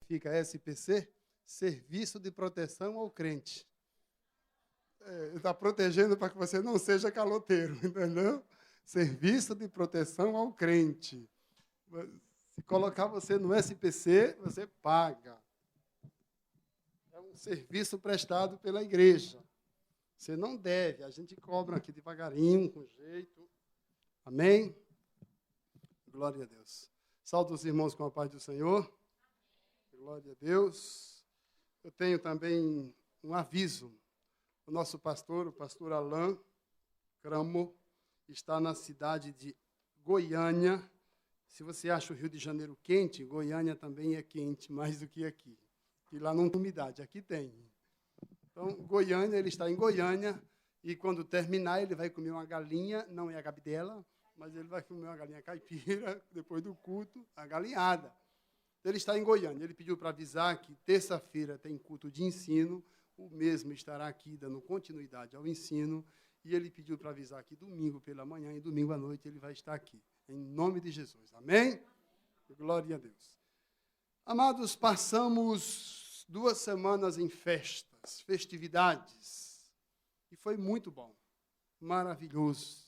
significa SPC? Serviço de Proteção ao Crente. Está protegendo para que você não seja caloteiro, entendeu? Serviço de Proteção ao Crente. Se colocar você no SPC, você paga. É um serviço prestado pela igreja. Você não deve, a gente cobra aqui devagarinho, com jeito. Amém? Glória a Deus. Saúde os irmãos com a paz do Senhor. Glória a Deus. Eu tenho também um aviso. O nosso pastor, o pastor Alain Cramo, está na cidade de Goiânia. Se você acha o Rio de Janeiro quente, Goiânia também é quente, mais do que aqui. E lá não tem umidade, aqui tem. Então, Goiânia, ele está em Goiânia, e quando terminar, ele vai comer uma galinha, não é a gabidela, mas ele vai comer uma galinha caipira, depois do culto, a galinhada. Ele está em Goiânia, ele pediu para avisar que terça-feira tem culto de ensino, o mesmo estará aqui dando continuidade ao ensino, e ele pediu para avisar que domingo pela manhã e domingo à noite ele vai estar aqui, em nome de Jesus. Amém? Glória a Deus. Amados, passamos 2 semanas em festividades, e foi muito bom, maravilhoso.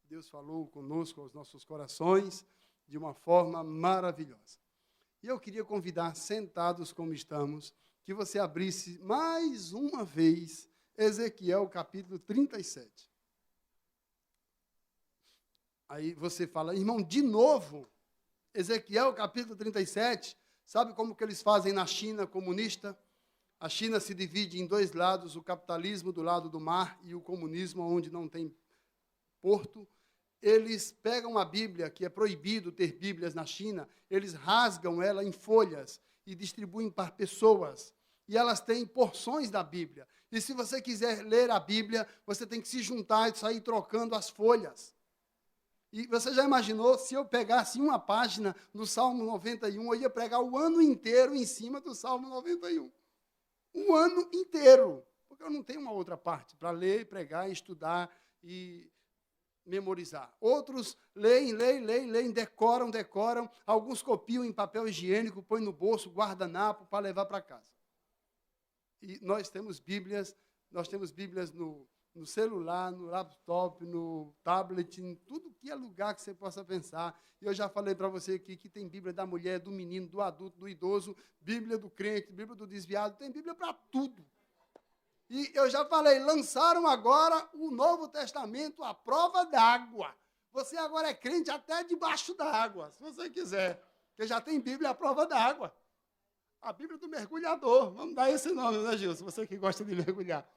Deus falou conosco, aos nossos corações, de uma forma maravilhosa. E eu queria convidar, sentados como estamos, que você abrisse mais uma vez Ezequiel capítulo 37. Aí você fala, irmão, de novo, Ezequiel capítulo 37, sabe como que eles fazem na China comunista? A China se divide em 2 lados, o capitalismo do lado do mar e o comunismo onde não tem porto. Eles pegam a Bíblia, que é proibido ter Bíblias na China, eles rasgam ela em folhas e distribuem para pessoas. E elas têm porções da Bíblia. E se você quiser ler a Bíblia, você tem que se juntar e sair trocando as folhas. E você já imaginou, se eu pegasse uma página do Salmo 91, eu ia pregar o ano inteiro em cima do Salmo 91. Um ano inteiro. Porque eu não tenho uma outra parte para ler, pregar, estudar e memorizar. Outros leem, decoram. Alguns copiam em papel higiênico, põem no bolso, guardanapo para levar para casa. E nós temos Bíblias no celular, no laptop, no tablet, em tudo que é lugar que você possa pensar. E eu já falei para você aqui que tem Bíblia da mulher, do menino, do adulto, do idoso, Bíblia do crente, Bíblia do desviado, tem Bíblia para tudo. E eu já falei, lançaram agora o Novo Testamento à prova d'água. Você agora é crente até debaixo d'água, se você quiser. Porque já tem Bíblia à prova d'água. A Bíblia do mergulhador. Vamos dar esse nome, né, Gilson? Você que gosta de mergulhar.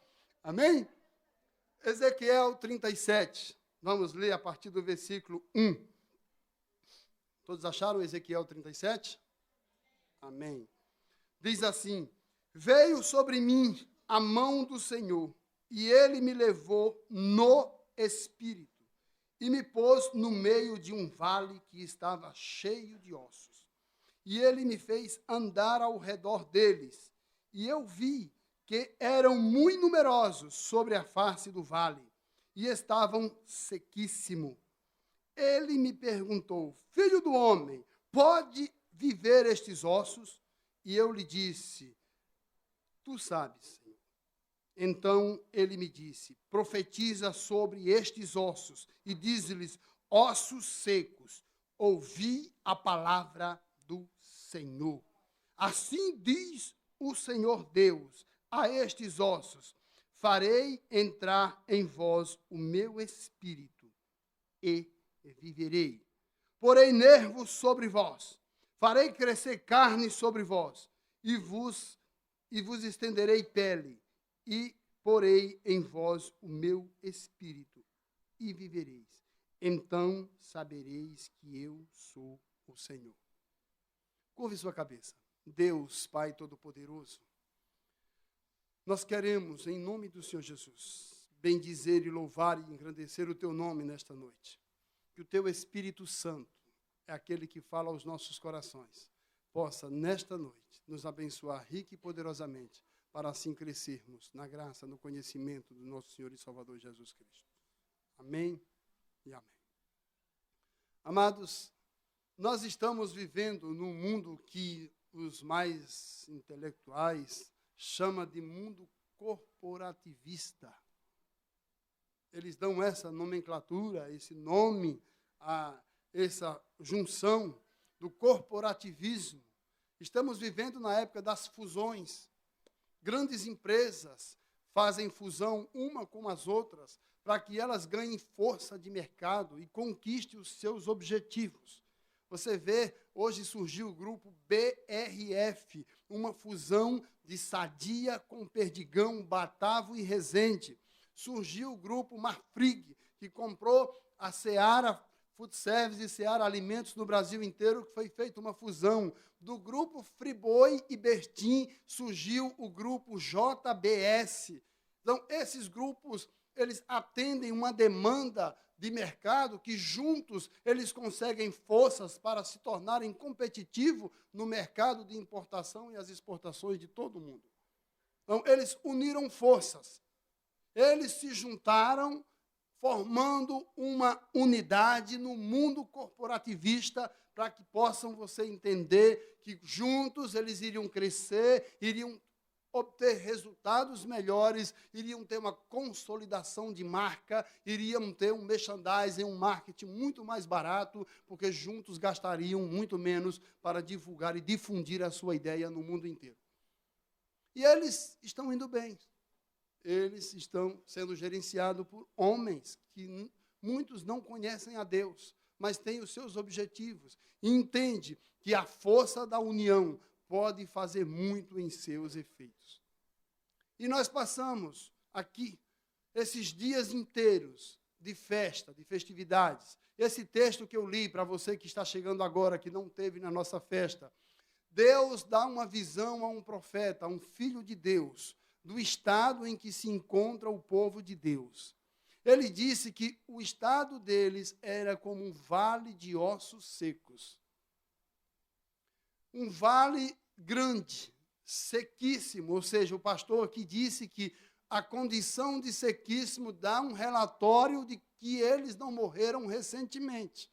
Amém? Ezequiel 37. Vamos ler a partir do versículo 1. Todos acharam Ezequiel 37? Amém. Diz assim, veio sobre mim a mão do Senhor, e ele me levou no espírito, e me pôs no meio de um vale que estava cheio de ossos. E ele me fez andar ao redor deles, e eu vi que eram muito numerosos sobre a face do vale, e estavam sequíssimos. Ele me perguntou, filho do homem, pode viver estes ossos? E eu lhe disse, tu sabes. Então ele me disse, profetiza sobre estes ossos e diz-lhes, ossos secos, ouvi a palavra do Senhor. Assim diz o Senhor Deus a estes ossos, farei entrar em vós o meu espírito e viverei. Porei nervos sobre vós, farei crescer carne sobre vós e vos estenderei pele. E porei em vós o meu espírito, e vivereis. Então sabereis que eu sou o Senhor. Curve sua cabeça. Deus, Pai Todo-Poderoso, nós queremos, em nome do Senhor Jesus, bendizer e louvar e engrandecer o Teu nome nesta noite. Que o Teu Espírito Santo, é aquele que fala aos nossos corações, possa, nesta noite, nos abençoar rica e poderosamente, para assim crescermos na graça, no conhecimento do nosso Senhor e Salvador Jesus Cristo. Amém e amém. Amados, nós estamos vivendo num mundo que os mais intelectuais chamam de mundo corporativista. Eles dão essa nomenclatura, esse nome, a essa junção do corporativismo. Estamos vivendo na época das fusões. Grandes empresas fazem fusão uma com as outras para que elas ganhem força de mercado e conquistem os seus objetivos. Você vê, hoje surgiu o grupo BRF, uma fusão de Sadia com Perdigão, Batavo e Resende. Surgiu o grupo Marfrig, que comprou a Seara Food Service e Seara Alimentos no Brasil inteiro, que foi feita uma fusão. Do grupo Friboi e Bertin surgiu o grupo JBS. Então, esses grupos, eles atendem uma demanda de mercado que juntos eles conseguem forças para se tornarem competitivos no mercado de importação e as exportações de todo o mundo. Então, eles uniram forças. Eles se juntaram, formando uma unidade no mundo corporativista, para que possam você entender que juntos eles iriam crescer, iriam obter resultados melhores, iriam ter uma consolidação de marca, iriam ter um merchandising, um marketing muito mais barato, porque juntos gastariam muito menos para divulgar e difundir a sua ideia no mundo inteiro. E eles estão indo bem. Eles estão sendo gerenciados por homens que muitos não conhecem a Deus, mas têm os seus objetivos. E entende que a força da união pode fazer muito em seus efeitos. E nós passamos aqui esses dias inteiros de festa, de festividades. Esse texto que eu li para você que está chegando agora, que não teve na nossa festa, Deus dá uma visão a um profeta, a um filho de Deus, do estado em que se encontra o povo de Deus. Ele disse que o estado deles era como um vale de ossos secos. Um vale grande, sequíssimo, ou seja, o pastor aqui disse que a condição de sequíssimo dá um relatório de que eles não morreram recentemente.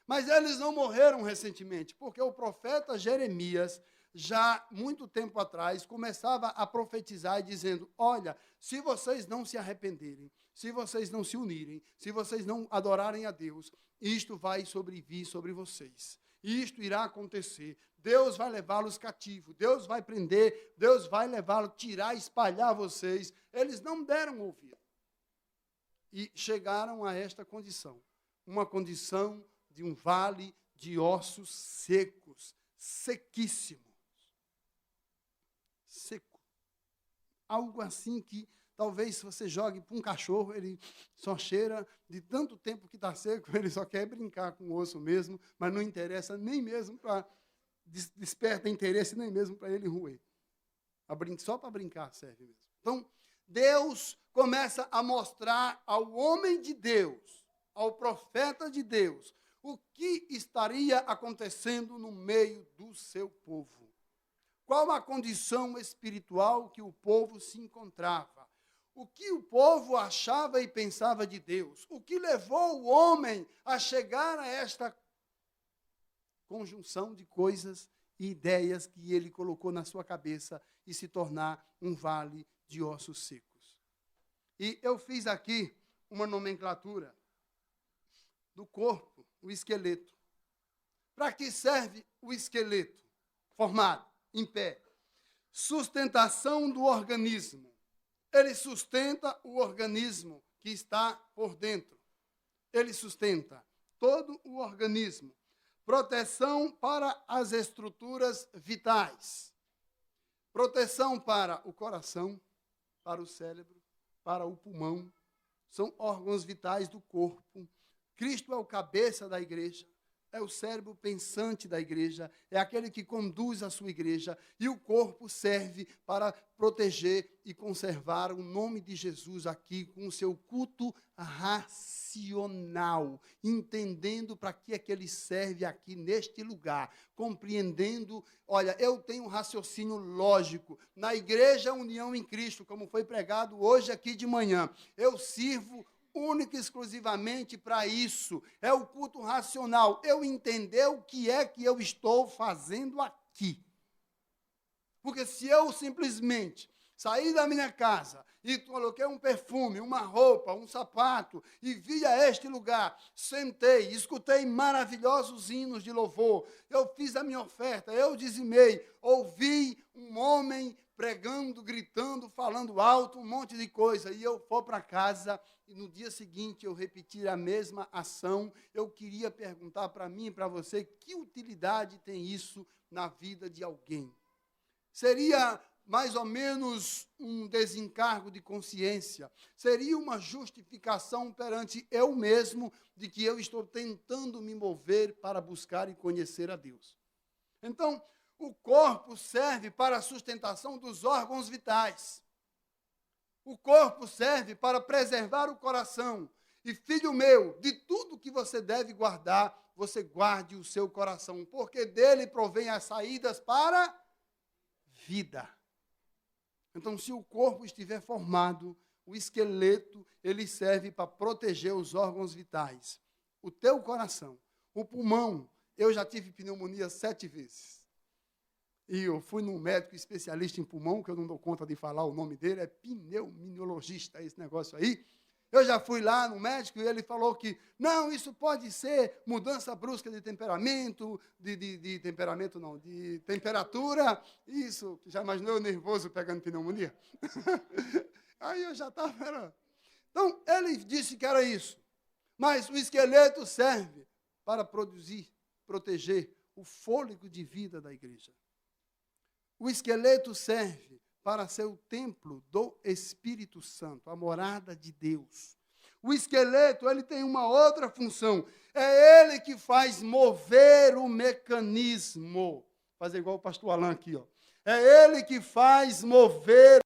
Mas eles não morreram recentemente, porque o profeta Jeremias, já muito tempo atrás, começava a profetizar dizendo, olha, se vocês não se arrependerem, se vocês não se unirem, se vocês não adorarem a Deus, isto vai sobrevir sobre vocês. Isto irá acontecer. Deus vai levá-los cativos, Deus vai prender, Deus vai levá-los, tirar, espalhar vocês. Eles não deram ouvido. E chegaram a esta condição, uma condição de um vale de ossos secos, sequíssimo. Seco. Algo assim que talvez se você jogue para um cachorro, ele só cheira, de tanto tempo que está seco, ele só quer brincar com o osso mesmo, mas não interessa nem mesmo para, desperta interesse nem mesmo para ele roer. Só para brincar serve mesmo. Então, Deus começa a mostrar ao homem de Deus, ao profeta de Deus, o que estaria acontecendo no meio do seu povo. Qual a condição espiritual que o povo se encontrava? O que o povo achava e pensava de Deus? O que levou o homem a chegar a esta conjunção de coisas e ideias que ele colocou na sua cabeça e se tornar um vale de ossos secos? E eu fiz aqui uma nomenclatura do corpo, o esqueleto. Para que serve o esqueleto formado, em pé? Sustentação do organismo. Ele sustenta o organismo que está por dentro. Ele sustenta todo o organismo. Proteção para as estruturas vitais. Proteção para o coração, para o cérebro, para o pulmão. São órgãos vitais do corpo. Cristo é o cabeça da igreja, é o cérebro pensante da igreja, é aquele que conduz a sua igreja, e o corpo serve para proteger e conservar o nome de Jesus aqui, com o seu culto racional, entendendo para que é que ele serve aqui neste lugar, compreendendo, olha, eu tenho um raciocínio lógico, na igreja União em Cristo, como foi pregado hoje aqui de manhã, eu sirvo única e exclusivamente para isso, é o culto racional, eu entender o que é que eu estou fazendo aqui. Porque se eu simplesmente saí da minha casa e coloquei um perfume, uma roupa, um sapato e vi a este lugar, sentei, escutei maravilhosos hinos de louvor, eu fiz a minha oferta, eu dizimei, ouvi um homem pregando, gritando, falando alto, um monte de coisa, e eu for para casa e no dia seguinte eu repetir a mesma ação, eu queria perguntar para mim e para você, que utilidade tem isso na vida de alguém? Seria mais ou menos um desencargo de consciência, seria uma justificação perante eu mesmo de que eu estou tentando me mover para buscar e conhecer a Deus. Então, o corpo serve para a sustentação dos órgãos vitais. O corpo serve para preservar o coração. E, filho meu, de tudo que você deve guardar, você guarde o seu coração, porque dele provém as saídas para vida. Então, se o corpo estiver formado, o esqueleto, ele serve para proteger os órgãos vitais. O teu coração, o pulmão, eu já tive pneumonia 7 vezes. E eu fui num médico especialista em pulmão, que eu não dou conta de falar o nome dele, é pneumologista, esse negócio aí. Eu já fui lá no médico e ele falou que, não, isso pode ser mudança brusca de temperamento, de temperamento não, de temperatura, isso, já imaginou eu nervoso pegando pneumonia? Aí eu já estava... Então, ele disse que era isso. Mas o esqueleto serve para proteger o fôlego de vida da igreja. O esqueleto serve para ser o templo do Espírito Santo, a morada de Deus. O esqueleto, ele tem uma outra função. É ele que faz mover o mecanismo. Fazer igual o pastor Alain aqui, ó. É ele que faz mover.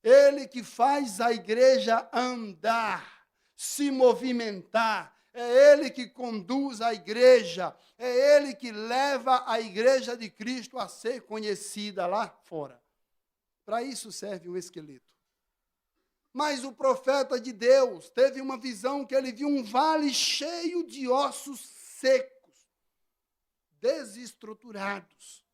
Ele que faz a igreja andar, se movimentar. É ele que conduz a igreja, é ele que leva a igreja de Cristo a ser conhecida lá fora. Para isso serve o esqueleto. Mas o profeta de Deus teve uma visão que ele viu um vale cheio de ossos secos, desestruturados.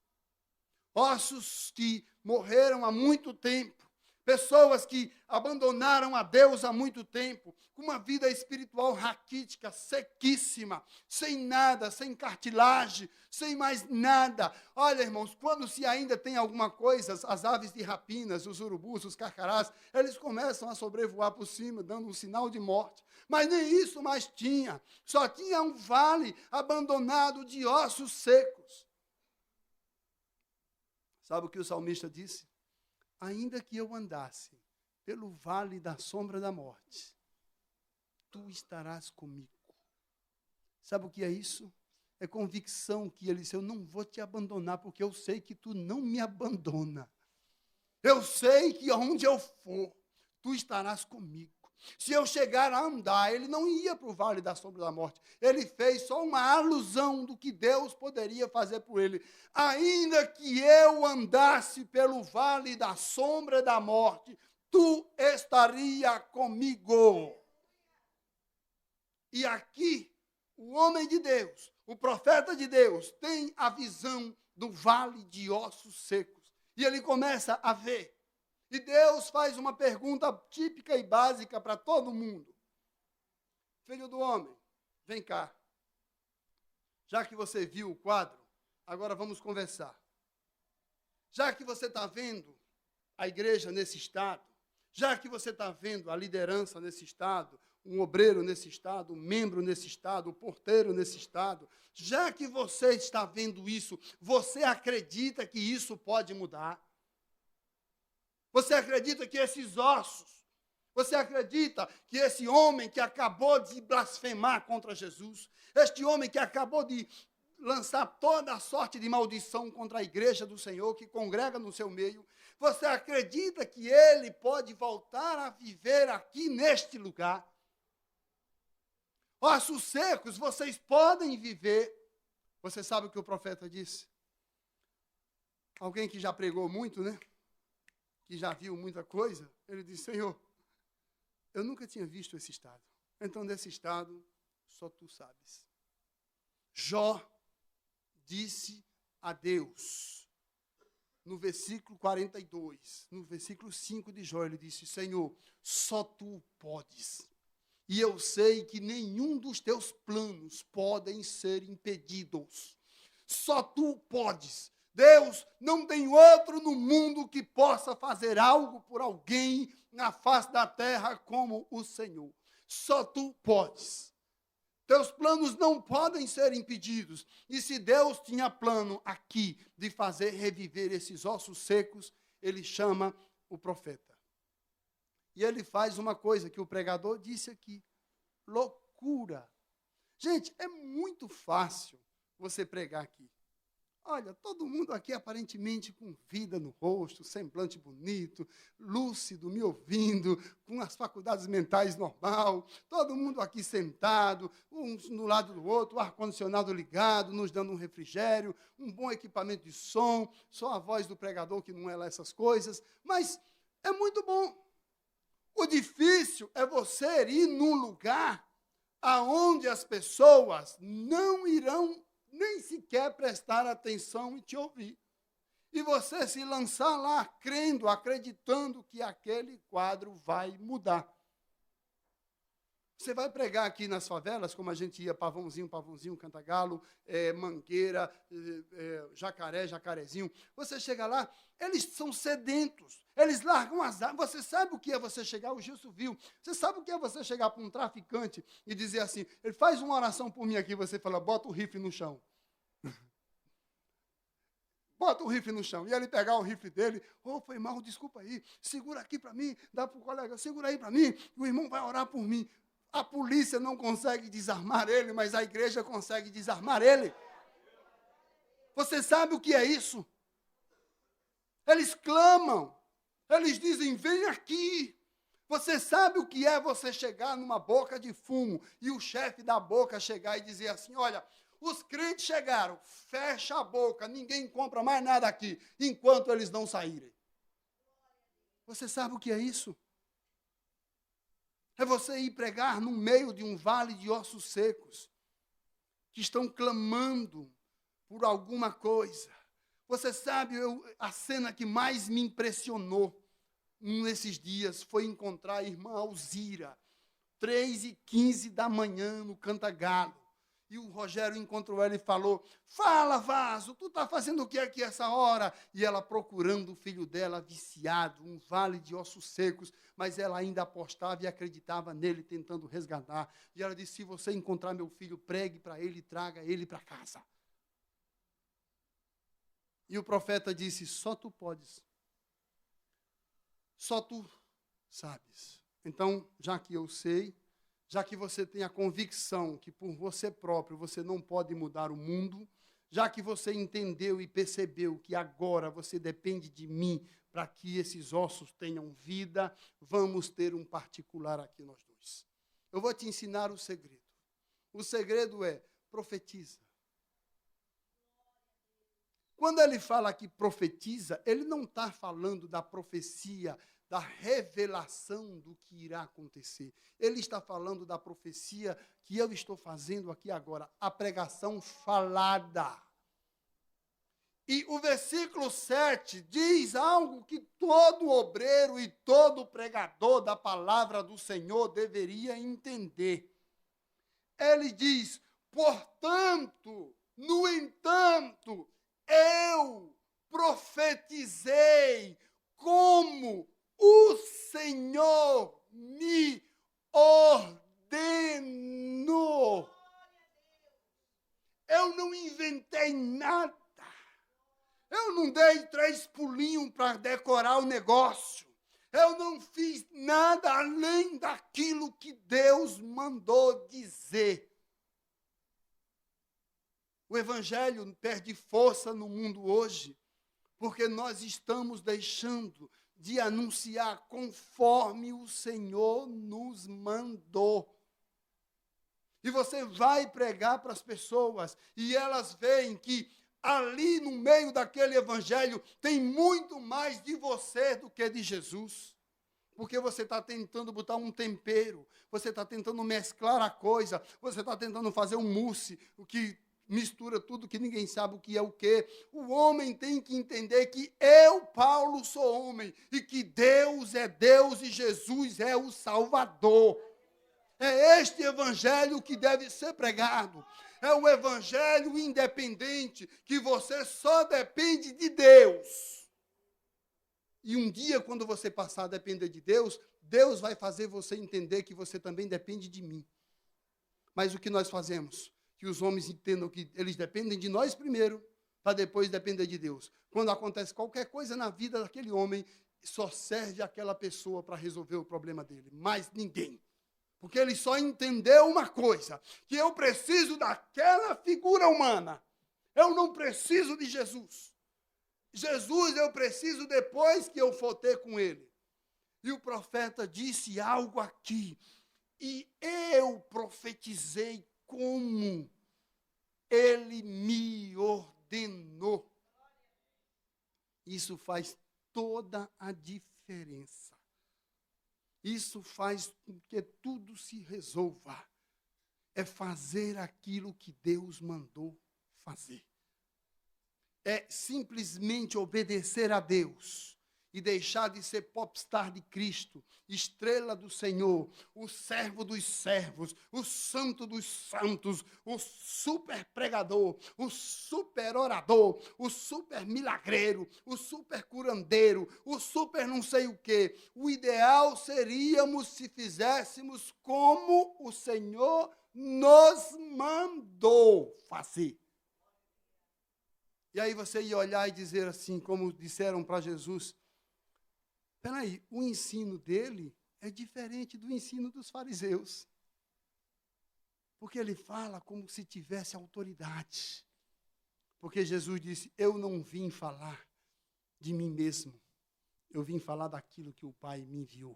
Ossos que morreram há muito tempo. Pessoas que abandonaram a Deus há muito tempo, com uma vida espiritual raquítica, sequíssima, sem nada, sem cartilagem, sem mais nada. Olha, irmãos, quando se ainda tem alguma coisa, as aves de rapinas, os urubus, os carcarás, eles começam a sobrevoar por cima, dando um sinal de morte. Mas nem isso mais tinha. Só tinha um vale abandonado de ossos secos. Sabe o que o salmista disse? Ainda que eu andasse pelo vale da sombra da morte, tu estarás comigo. Sabe o que é isso? É convicção que ele disse, eu não vou te abandonar, porque eu sei que tu não me abandona. Eu sei que onde eu for, tu estarás comigo. Se eu chegar a andar, ele não ia para o vale da sombra da morte. Ele fez só uma alusão do que Deus poderia fazer por ele. Ainda que eu andasse pelo vale da sombra da morte, tu estaria comigo. E aqui, o homem de Deus, o profeta de Deus, tem a visão do vale de ossos secos. E ele começa a ver. E Deus faz uma pergunta típica e básica para todo mundo. Filho do homem, vem cá. Já que você viu o quadro, agora vamos conversar. Já que você está vendo a igreja nesse estado, já que você está vendo a liderança nesse estado, um obreiro nesse estado, um membro nesse estado, um porteiro nesse estado, já que você está vendo isso, você acredita que isso pode mudar? Você acredita que esses ossos, você acredita que esse homem que acabou de blasfemar contra Jesus, este homem que acabou de lançar toda a sorte de maldição contra a igreja do Senhor, que congrega no seu meio, você acredita que ele pode voltar a viver aqui neste lugar? Ossos secos, vocês podem viver. Você sabe o que o profeta disse? Alguém que já pregou muito, né? Que já viu muita coisa, ele disse, Senhor, eu nunca tinha visto esse estado. Então, desse estado, só tu sabes. Jó disse a Deus, no versículo 42, no versículo 5 de Jó, ele disse: Senhor, só tu podes. E eu sei que nenhum dos teus planos podem ser impedidos. Só tu podes. Deus, não tem outro no mundo que possa fazer algo por alguém na face da terra como o Senhor. Só tu podes. Teus planos não podem ser impedidos. E se Deus tinha plano aqui de fazer reviver esses ossos secos, ele chama o profeta. E ele faz uma coisa que o pregador disse aqui: loucura. Gente, é muito fácil você pregar aqui. Olha, todo mundo aqui aparentemente com vida no rosto, semblante bonito, lúcido, me ouvindo, com as faculdades mentais normal, todo mundo aqui sentado, uns no lado do outro, o ar-condicionado ligado, nos dando um refrigério, um bom equipamento de som, só a voz do pregador que não é lá essas coisas, mas é muito bom. O difícil é você ir num lugar aonde as pessoas não irão nem sequer prestar atenção e te ouvir. E você se lançar lá, crendo, acreditando que aquele quadro vai mudar. Você vai pregar aqui nas favelas, como a gente ia, Pavãozinho, Cantagalo, Mangueira, Jacaré, Jacarezinho. Você chega lá, eles são sedentos, eles largam as armas. Você sabe o que é você chegar, o Gilson viu, você sabe o que é você chegar para um traficante e dizer assim, ele faz uma oração por mim aqui, você fala, bota o rifle no chão. Bota o rifle no chão. E ele pegar o rifle dele, foi mal, desculpa aí, segura aqui para mim, dá para o colega, segura aí para mim, o irmão vai orar por mim. A polícia não consegue desarmar ele, mas a igreja consegue desarmar ele. Você sabe o que é isso? Eles clamam, eles dizem, vem aqui. Você sabe o que é você chegar numa boca de fumo e o chefe da boca chegar e dizer assim, olha, os crentes chegaram, fecha a boca, ninguém compra mais nada aqui, enquanto eles não saírem. Você sabe o que é isso? É você ir pregar no meio de um vale de ossos secos, que estão clamando por alguma coisa. Você sabe, a cena que mais me impressionou nesses dias foi encontrar a irmã Alzira, 3h15 da manhã, no Cantagalo. E o Rogério encontrou ela e falou, fala, Vaso, tu está fazendo o que aqui essa hora? E ela procurando o filho dela, viciado, um vale de ossos secos, mas ela ainda apostava e acreditava nele, tentando resgatar. E ela disse, se você encontrar meu filho, pregue para ele e traga ele para casa. E o profeta disse, só tu podes. Só tu sabes. Então, já que eu sei, já que você tem a convicção que por você próprio você não pode mudar o mundo, já que você entendeu e percebeu que agora você depende de mim para que esses ossos tenham vida, vamos ter um particular aqui nós dois. Eu vou te ensinar o segredo. O segredo é, profetiza. Quando ele fala que profetiza, ele não está falando da profecia, da revelação do que irá acontecer. Ele está falando da profecia que eu estou fazendo aqui agora, a pregação falada. E o versículo 7 diz algo que todo obreiro e todo pregador da palavra do Senhor deveria entender. Ele diz, portanto, no entanto, eu profetizei como o Senhor me ordenou. Eu não inventei nada. Eu não dei 3 pulinhos para decorar o negócio. Eu não fiz nada além daquilo que Deus mandou dizer. O evangelho perde força no mundo hoje, porque nós estamos deixando de anunciar conforme o Senhor nos mandou. E você vai pregar para as pessoas, e elas veem que ali no meio daquele evangelho tem muito mais de você do que de Jesus. Porque você está tentando botar um tempero, você está tentando mesclar a coisa, você está tentando fazer um mousse, o que mistura tudo que ninguém sabe o que é o quê. O homem tem que entender que eu, Paulo, sou homem e que Deus é Deus e Jesus é o Salvador. É este evangelho que deve ser pregado. É o evangelho independente, que você só depende de Deus. E um dia, quando você passar a depender de Deus, Deus vai fazer você entender que você também depende de mim. Mas o que nós fazemos? Que os homens entendam que eles dependem de nós primeiro, para depois depender de Deus. Quando acontece qualquer coisa na vida daquele homem, só serve aquela pessoa para resolver o problema dele, mais ninguém. Porque ele só entendeu uma coisa, que eu preciso daquela figura humana. Eu não preciso de Jesus. Jesus eu preciso depois que eu for ter com ele. E o profeta disse algo aqui. E eu profetizei como ele me ordenou. Isso faz toda a diferença. Isso faz com que tudo se resolva. É fazer aquilo que Deus mandou fazer. É simplesmente obedecer a Deus e deixar de ser popstar de Cristo, estrela do Senhor, o servo dos servos, o santo dos santos, o super pregador, o super orador, o super milagreiro, o super curandeiro, o super não sei o quê. O ideal seríamos se fizéssemos como o Senhor nos mandou fazer. E aí você ia olhar e dizer assim, como disseram para Jesus, espera aí, o ensino dele é diferente do ensino dos fariseus. Porque ele fala como se tivesse autoridade. Porque Jesus disse, eu não vim falar de mim mesmo, eu vim falar daquilo que o Pai me enviou.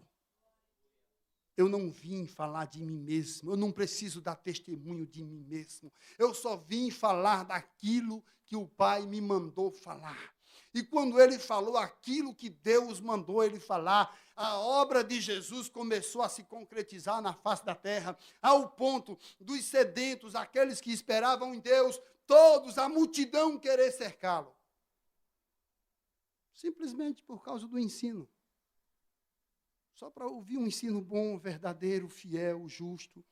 Eu não vim falar de mim mesmo, eu não preciso dar testemunho de mim mesmo. Eu só vim falar daquilo que o Pai me mandou falar. E quando ele falou aquilo que Deus mandou ele falar, a obra de Jesus começou a se concretizar na face da terra, ao ponto dos sedentos, aqueles que esperavam em Deus, todos, a multidão querer cercá-lo. Simplesmente por causa do ensino. Só para ouvir um ensino bom, verdadeiro, fiel, justo.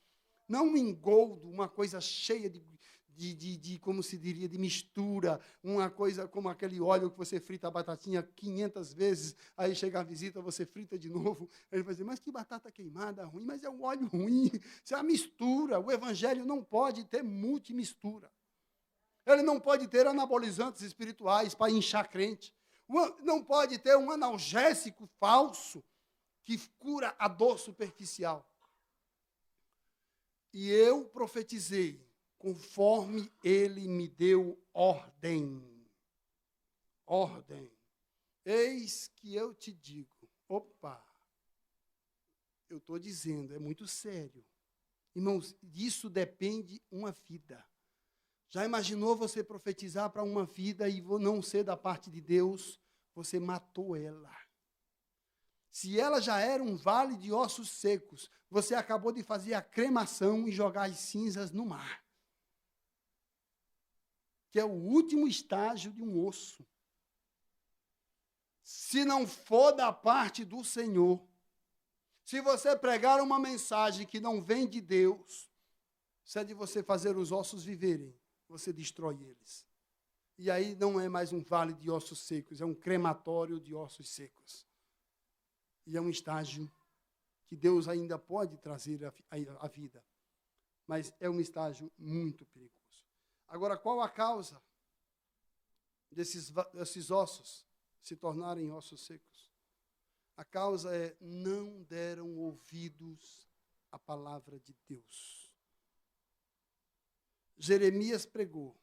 Não um engoldo, uma coisa cheia de como se diria, de mistura. Uma coisa como aquele óleo que você frita a batatinha 500 vezes, aí chega a visita, você frita de novo. Ele vai dizer, mas que batata queimada ruim, mas é um óleo ruim. Isso é uma mistura. O evangelho não pode ter multimistura. Ele não pode ter anabolizantes espirituais para inchar crente. Não pode ter um analgésico falso que cura a dor superficial. E eu profetizei, conforme ele me deu ordem. Ordem. Eis que eu te digo. Opa, eu estou dizendo, é muito sério. Irmãos, disso depende uma vida. Já imaginou você profetizar para uma vida e não ser da parte de Deus? Você matou ela. Se ela já era um vale de ossos secos, você acabou de fazer a cremação e jogar as cinzas no mar. Que é o último estágio de um osso. Se não for da parte do Senhor, se você pregar uma mensagem que não vem de Deus, se é de você fazer os ossos viverem, você destrói eles. E aí não é mais um vale de ossos secos, é um crematório de ossos secos. E é um estágio que Deus ainda pode trazer à vida. Mas é um estágio muito perigoso. Agora, qual a causa desses ossos se tornarem ossos secos? A causa é, não deram ouvidos à palavra de Deus. Jeremias pregou.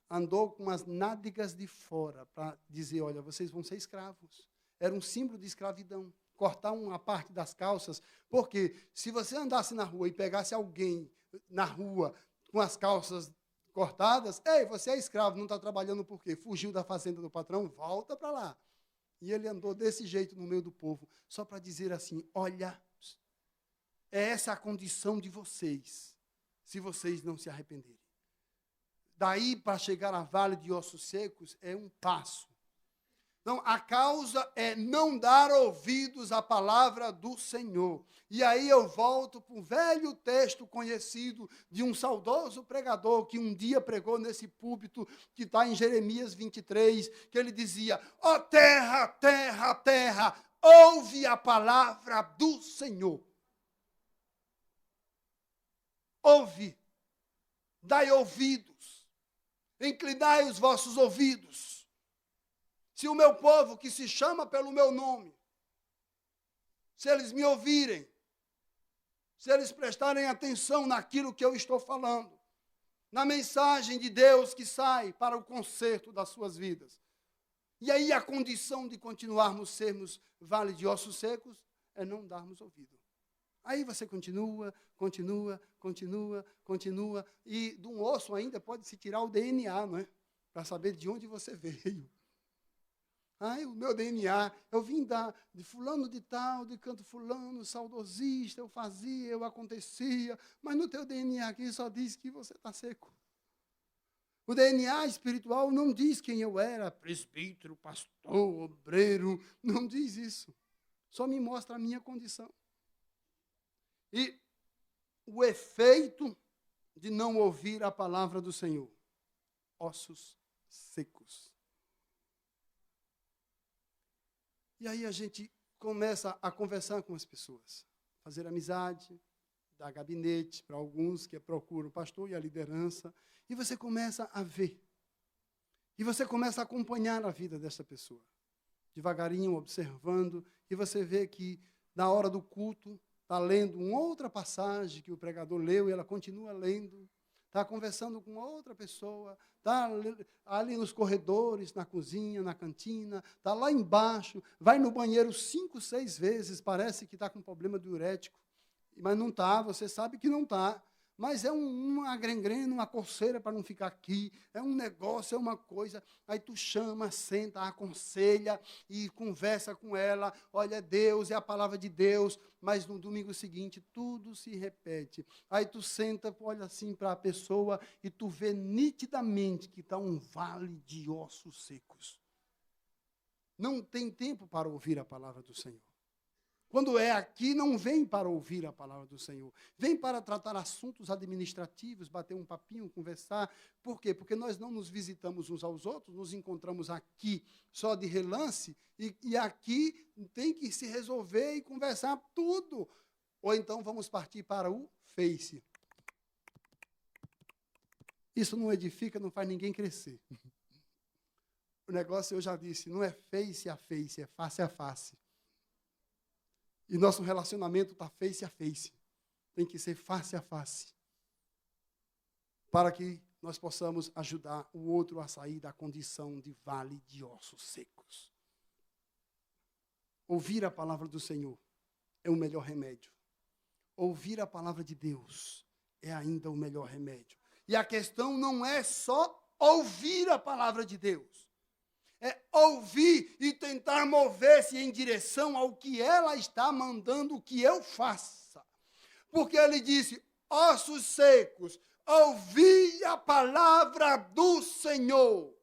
Andou com as nádegas de fora para dizer, olha, vocês vão ser escravos. Era um símbolo de escravidão. Cortar uma parte das calças. Porque se você andasse na rua e pegasse alguém na rua com as calças cortadas, ei, você é escravo, não está trabalhando por quê? Fugiu da fazenda do patrão, volta para lá. E ele andou desse jeito no meio do povo, só para dizer assim, olha, é essa a condição de vocês. se vocês não se arrependerem. Daí para chegar a vale de ossos secos é um passo. Então, a causa é não dar ouvidos à palavra do Senhor. E aí eu volto para um velho texto conhecido de um saudoso pregador que um dia pregou nesse púlpito, que está em Jeremias 23, que ele dizia: ó terra, terra, terra, ouve a palavra do Senhor. Ouve, dai ouvidos, inclinai os vossos ouvidos. Se o meu povo, que se chama pelo meu nome, se eles me ouvirem, se eles prestarem atenção naquilo que eu estou falando, na mensagem de Deus que sai para o conserto das suas vidas. E aí a condição de continuarmos sermos vale de ossos secos é não darmos ouvido. Aí você continua, e de um osso ainda pode se tirar o DNA, não é? Para saber de onde você veio. O meu DNA, eu vim de fulano de tal, de canto fulano, saudosista, eu fazia, eu acontecia, mas no teu DNA aqui só diz que você está seco. O DNA espiritual não diz quem eu era, presbítero, pastor, obreiro, não diz isso. Só me mostra a minha condição. E o efeito de não ouvir a palavra do Senhor, ossos secos. E aí a gente começa a conversar com as pessoas, fazer amizade, dar gabinete para alguns que procuram o pastor e a liderança, e você começa a ver. E você começa a acompanhar a vida dessa pessoa, devagarinho, observando, e você vê que na hora do culto está lendo uma outra passagem que o pregador leu e ela continua lendo, está conversando com outra pessoa, está ali nos corredores, na cozinha, na cantina, está lá embaixo, vai no banheiro 5, 6 vezes, parece que está com problema diurético, mas não está, você sabe que não está, mas é uma gangrena, uma coceira para não ficar aqui, é um negócio, é uma coisa, aí tu chama, senta, aconselha e conversa com ela, olha, Deus, é a palavra de Deus, mas no domingo seguinte tudo se repete. Aí tu senta, olha assim para a pessoa e tu vê nitidamente que está um vale de ossos secos. Não tem tempo para ouvir a palavra do Senhor. Quando é aqui, não vem para ouvir a palavra do Senhor. Vem para tratar assuntos administrativos, bater um papinho, conversar. Por quê? Porque nós não nos visitamos uns aos outros, nos encontramos aqui só de relance, e aqui tem que se resolver e conversar tudo. Ou então vamos partir para o Face. Isso não edifica, não faz ninguém crescer. O negócio, eu já disse, não é face a face, é face a face. E nosso relacionamento está face a face. Tem que ser face a face. Para que nós possamos ajudar o outro a sair da condição de vale de ossos secos. Ouvir a palavra do Senhor é o melhor remédio. Ouvir a palavra de Deus é ainda o melhor remédio. E a questão não é só ouvir a palavra de Deus. É ouvir e tentar mover-se em direção ao que ela está mandando que eu faça. Porque ele disse, ossos secos, ouvi a palavra do Senhor.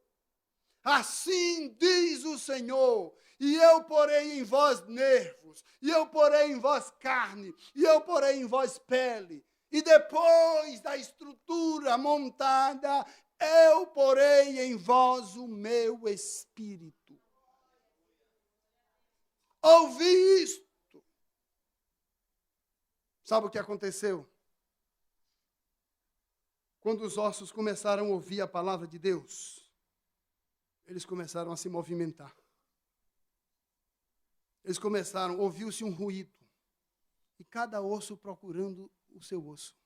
Assim diz o Senhor, e eu porei em vós nervos, e eu porei em vós carne, e eu porei em vós pele. E depois da estrutura montada, eu porei em vós o meu espírito. Ouvi isto. Sabe o que aconteceu? Quando os ossos começaram a ouvir a palavra de Deus, eles começaram a se movimentar. Eles começaram, ouviu-se um ruído. E cada osso procurando o seu osso.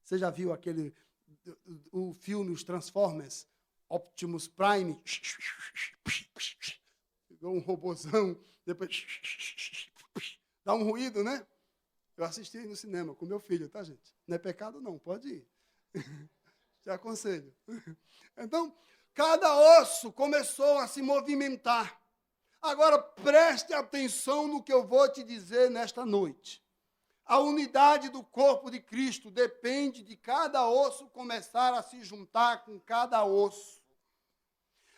Você já viu o filme Os Transformers, Optimus Prime, igual um robozão, depois dá um ruído, né? Eu assisti no cinema com meu filho, tá, gente? Não é pecado não, pode ir. Te aconselho. Então, cada osso começou a se movimentar. Agora, preste atenção no que eu vou te dizer nesta noite. A unidade do corpo de Cristo depende de cada osso começar a se juntar com cada osso.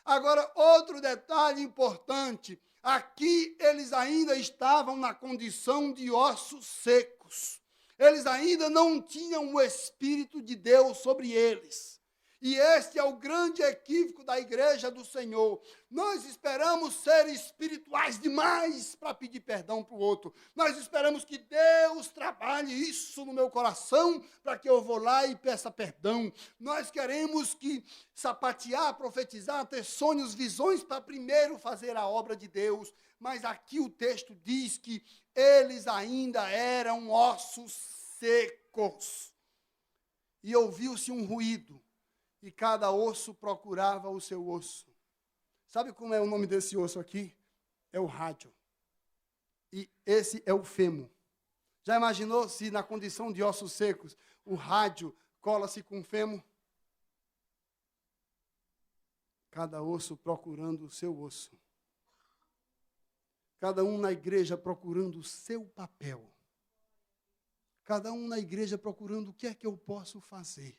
Agora, outro detalhe importante, aqui eles ainda estavam na condição de ossos secos. Eles ainda não tinham o Espírito de Deus sobre eles. E este é o grande equívoco da igreja do Senhor. Nós esperamos ser espirituais demais para pedir perdão para o outro. Nós esperamos que Deus trabalhe isso no meu coração para que eu vou lá e peça perdão. Nós queremos que sapatear, profetizar, ter sonhos, visões para primeiro fazer a obra de Deus. Mas aqui o texto diz que eles ainda eram ossos secos. E ouviu-se um ruído. E cada osso procurava o seu osso. Sabe como é o nome desse osso aqui? É o rádio. E esse é o fêmur. Já imaginou se na condição de ossos secos, o rádio cola-se com o fêmur? Cada osso procurando o seu osso. Cada um na igreja procurando o seu papel. Cada um na igreja procurando o que é que eu posso fazer.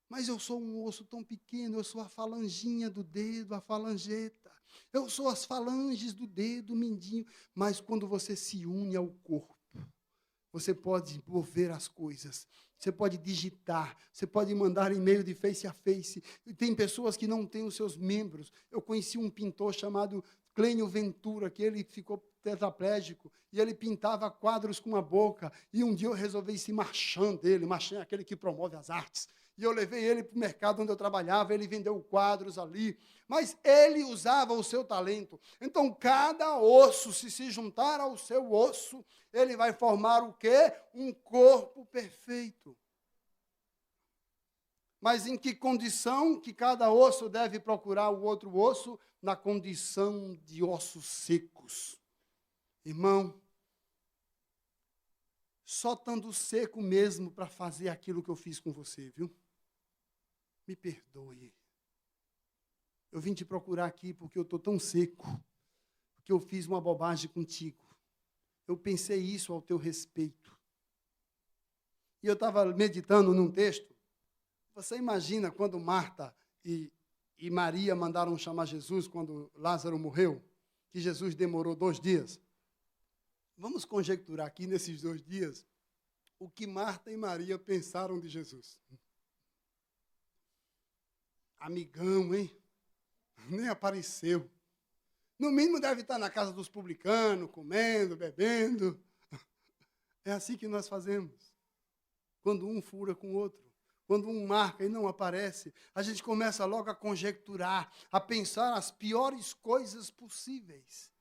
Mas eu sou um osso tão pequeno, eu sou a falanginha do dedo, a falangeta. Eu sou as falanges do dedo, mindinho. Mas quando você se une ao corpo, você pode mover as coisas. Você pode digitar, você pode mandar e-mail de face a face. E tem pessoas que não têm os seus membros. Eu conheci um pintor chamado Clênio Ventura, que ele ficou tetraplégico, e ele pintava quadros com a boca. E um dia eu resolvi ser marchand dele, marchand é aquele que promove as artes. E eu levei ele para o mercado onde eu trabalhava, ele vendeu quadros ali, mas ele usava o seu talento. Então, cada osso, se juntar ao seu osso, ele vai formar o quê? Um corpo perfeito. Mas em que condição que cada osso deve procurar o outro osso? Na condição de ossos secos. Irmão, só estando seco mesmo para fazer aquilo que eu fiz com você, viu? Me perdoe. Eu vim te procurar aqui porque eu estou tão seco, porque eu fiz uma bobagem contigo. Eu pensei isso ao teu respeito. E eu estava meditando num texto. Você imagina quando Marta e Maria mandaram chamar Jesus quando Lázaro morreu, que Jesus demorou 2 dias? Vamos conjecturar aqui nesses 2 dias o que Marta e Maria pensaram de Jesus. Amigão, hein? Nem apareceu. No mínimo deve estar na casa dos publicanos, comendo, bebendo. É assim que nós fazemos. Quando um fura com o outro, quando um marca e não aparece, a gente começa logo a conjecturar, a pensar as piores coisas possíveis.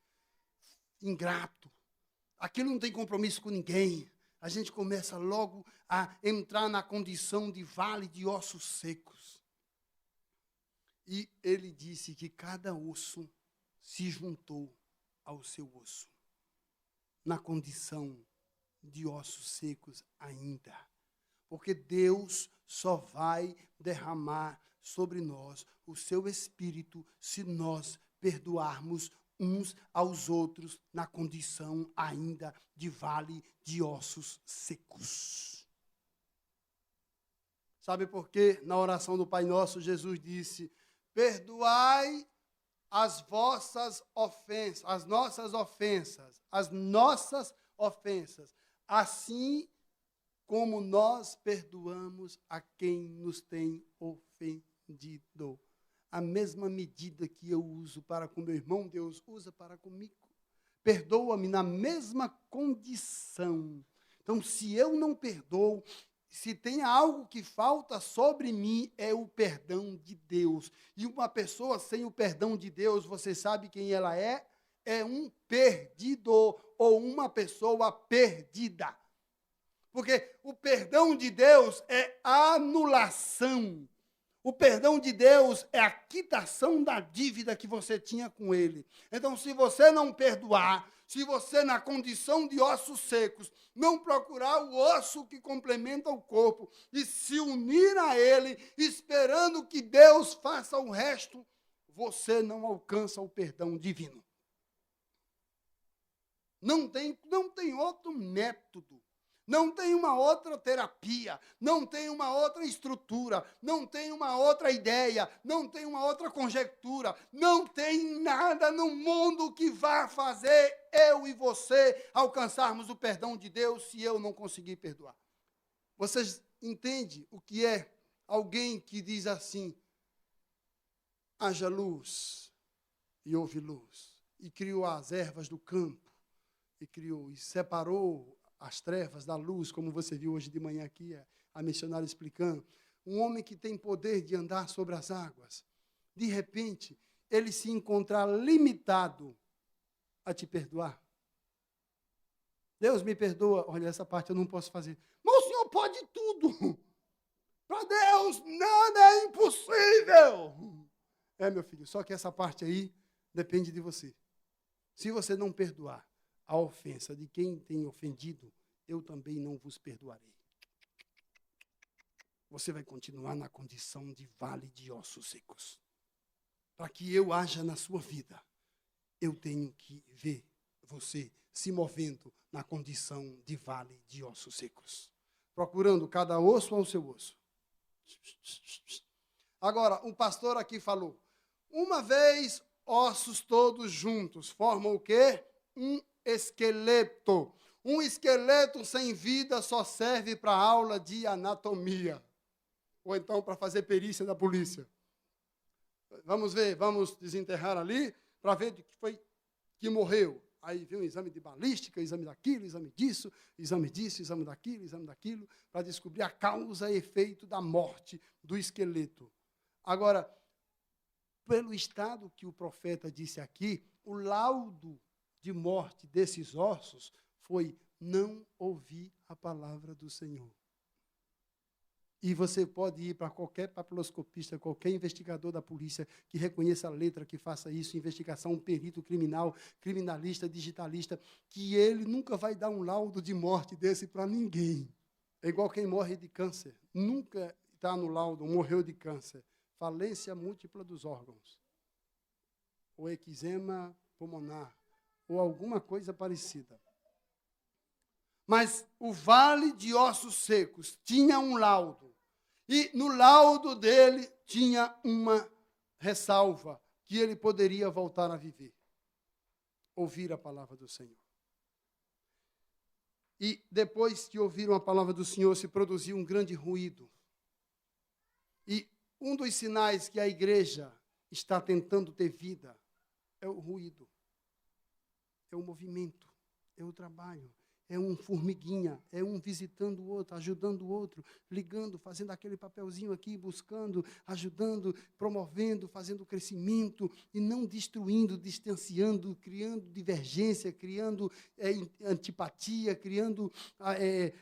Ingrato. Aquilo não tem compromisso com ninguém. A gente começa logo a entrar na condição de vale de ossos secos. E ele disse que cada osso se juntou ao seu osso, na condição de ossos secos ainda. Porque Deus só vai derramar sobre nós o seu Espírito se nós perdoarmos uns aos outros na condição ainda de vale de ossos secos. Sabe por quê? Na oração do Pai Nosso, Jesus disse: perdoai as vossas ofensas, as nossas ofensas, assim como nós perdoamos a quem nos tem ofendido. A mesma medida que eu uso para com meu irmão, Deus usa para comigo. Perdoa-me na mesma condição. Então, se eu não perdoo, se tem algo que falta sobre mim, é o perdão de Deus. E uma pessoa sem o perdão de Deus, você sabe quem ela é? É um perdido ou uma pessoa perdida. Porque o perdão de Deus é anulação. O perdão de Deus é a quitação da dívida que você tinha com Ele. Então, se você não perdoar, se você, na condição de ossos secos, não procurar o osso que complementa o corpo e se unir a Ele, esperando que Deus faça o resto, você não alcança o perdão divino. Não tem outro método. Não tem uma outra terapia, não tem uma outra estrutura, não tem uma outra ideia, não tem uma outra conjectura, não tem nada no mundo que vá fazer eu e você alcançarmos o perdão de Deus se eu não conseguir perdoar. Vocês entendem o que é alguém que diz assim: haja luz, e houve luz, e criou as ervas do campo, e criou, e separou as trevas da luz, como você viu hoje de manhã aqui, a missionária explicando. Um homem que tem poder de andar sobre as águas, de repente, ele se encontrar limitado a te perdoar. Deus me perdoa, olha, essa parte eu não posso fazer. Mas o Senhor pode tudo. Para Deus, nada é impossível. Meu filho, só que essa parte aí depende de você. Se você não perdoar a ofensa de quem tem ofendido, eu também não vos perdoarei. Você vai continuar na condição de vale de ossos secos. Para que eu haja na sua vida, eu tenho que ver você se movendo na condição de vale de ossos secos. Procurando cada osso ao seu osso. Agora, o pastor aqui falou, uma vez ossos todos juntos, formam o quê? Um esqueleto. Um esqueleto sem vida só serve para aula de anatomia. Ou então para fazer perícia da polícia. Vamos ver, vamos desenterrar ali, para ver de que foi que morreu. Aí vem um exame de balística, exame daquilo, exame disso, exame disso, exame daquilo, para descobrir a causa e efeito da morte do esqueleto. Agora, pelo estado que o profeta disse aqui, o laudo de morte desses ossos foi não ouvir a palavra do Senhor. E você pode ir para qualquer papiloscopista, qualquer investigador da polícia que reconheça a letra, que faça isso, investigação, um perito criminal, criminalista, digitalista, que ele nunca vai dar um laudo de morte desse para ninguém. É igual quem morre de câncer. Nunca está no laudo, morreu de câncer. Falência múltipla dos órgãos. Ou eczema pulmonar. Ou alguma coisa parecida. Mas o vale de ossos secos tinha um laudo. E no laudo dele tinha uma ressalva, que ele poderia voltar a viver. Ouvir a palavra do Senhor. E depois que ouviram a palavra do Senhor, se produziu um grande ruído. E um dos sinais que a igreja está tentando ter vida é o ruído. É o movimento, é o trabalho. É um formiguinha, é um visitando o outro, ajudando o outro, ligando, fazendo aquele papelzinho aqui, buscando, ajudando, promovendo, fazendo crescimento e não destruindo, distanciando, criando divergência, criando antipatia, criando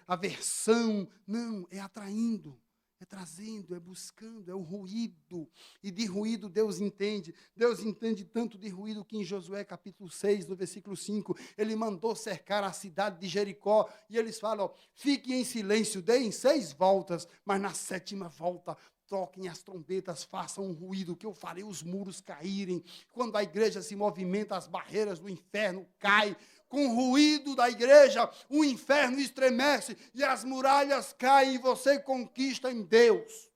aversão. Não, é atraindo. É trazendo, é buscando, é o ruído. E de ruído Deus entende. Deus entende tanto de ruído que em Josué capítulo 6, no versículo 5, ele mandou cercar a cidade de Jericó. E eles falam, fiquem em silêncio, deem 6 voltas, mas na 7ª volta, toquem as trombetas, façam um ruído, que eu farei os muros caírem. Quando a igreja se movimenta, as barreiras do inferno caem. Com o ruído da igreja, o inferno estremece e as muralhas caem e você conquista em Deus.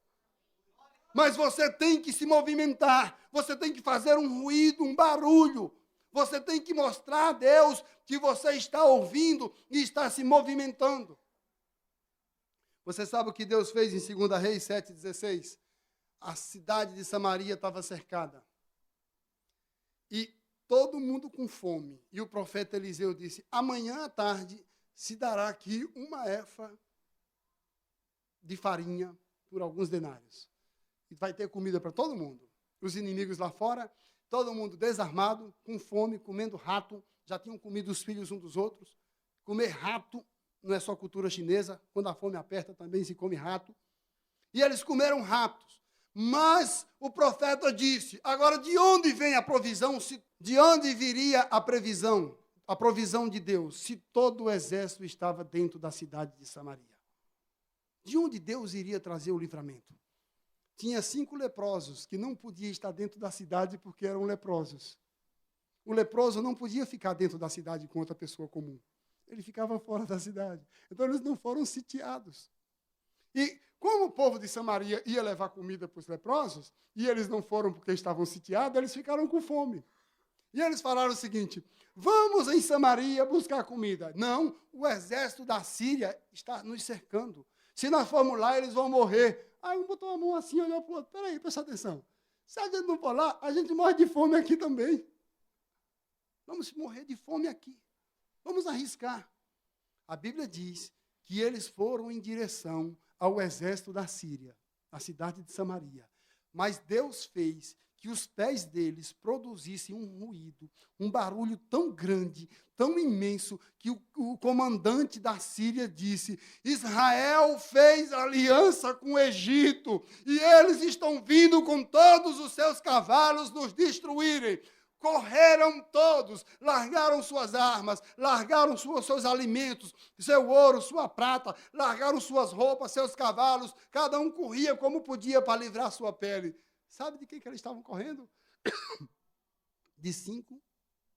Mas você tem que se movimentar, você tem que fazer um ruído, um barulho. Você tem que mostrar a Deus que você está ouvindo e está se movimentando. Você sabe o que Deus fez em 2 Reis 7,16? A cidade de Samaria estava cercada. E todo mundo com fome. E o profeta Eliseu disse, amanhã à tarde se dará aqui uma efa de farinha por alguns denários. E vai ter comida para todo mundo. Os inimigos lá fora, todo mundo desarmado, com fome, comendo rato. Já tinham comido os filhos uns dos outros. Comer rato não é só cultura chinesa. Quando a fome aperta também se come rato. E eles comeram ratos. Mas o profeta disse, agora de onde vem a provisão? De onde viria a provisão de Deus, se todo o exército estava dentro da cidade de Samaria? De onde Deus iria trazer o livramento? Tinha 5 leprosos que não podiam estar dentro da cidade porque eram leprosos. O leproso não podia ficar dentro da cidade com outra pessoa comum. Ele ficava fora da cidade. Então, eles não foram sitiados. E como o povo de Samaria ia levar comida para os leprosos, e eles não foram porque estavam sitiados, eles ficaram com fome. E eles falaram o seguinte: vamos em Samaria buscar comida. Não, o exército da Síria está nos cercando. Se nós formos lá, eles vão morrer. Aí um botou a mão assim, olhou para o outro. Peraí, presta atenção. Se a gente não for lá, a gente morre de fome aqui também. Vamos morrer de fome aqui. Vamos arriscar. A Bíblia diz que eles foram em direção ao exército da Síria, na cidade de Samaria. Mas Deus fez que os pés deles produzissem um ruído, um barulho tão grande, tão imenso, que o comandante da Síria disse: Israel fez aliança com o Egito, e eles estão vindo com todos os seus cavalos nos destruírem. Correram todos, largaram suas armas, largaram seus alimentos, seu ouro, sua prata, largaram suas roupas, seus cavalos, cada um corria como podia para livrar sua pele. Sabe de que eles estavam correndo? De 5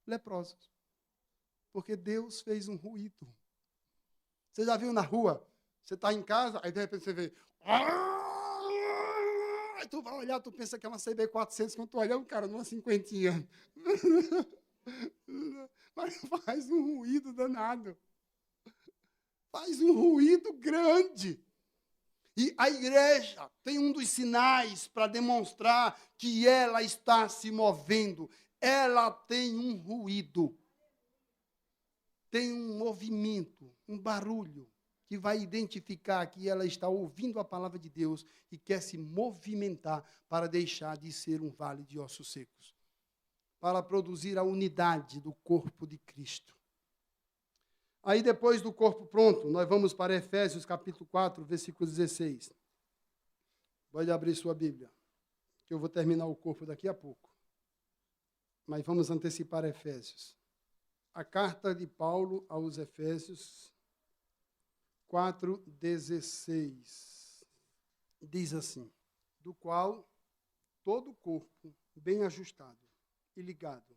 leprosos. Porque Deus fez um ruído. Você já viu na rua? Você está em casa, aí de repente você vê... Aí tu vai olhar, tu pensa que é uma CB400, quando tu olha, o cara numa cinquentinha. Mas faz um ruído danado. Faz um ruído grande. E a igreja tem um dos sinais para demonstrar que ela está se movendo. Ela tem um ruído. Tem um movimento, um barulho, que vai identificar que ela está ouvindo a palavra de Deus e quer se movimentar para deixar de ser um vale de ossos secos, para produzir a unidade do corpo de Cristo. Aí, depois do corpo pronto, nós vamos para Efésios, capítulo 4, versículo 16. Pode abrir sua Bíblia, que eu vou terminar o corpo daqui a pouco. Mas vamos antecipar Efésios. A carta de Paulo aos Efésios, 4,16, diz assim: do qual todo o corpo, bem ajustado e ligado,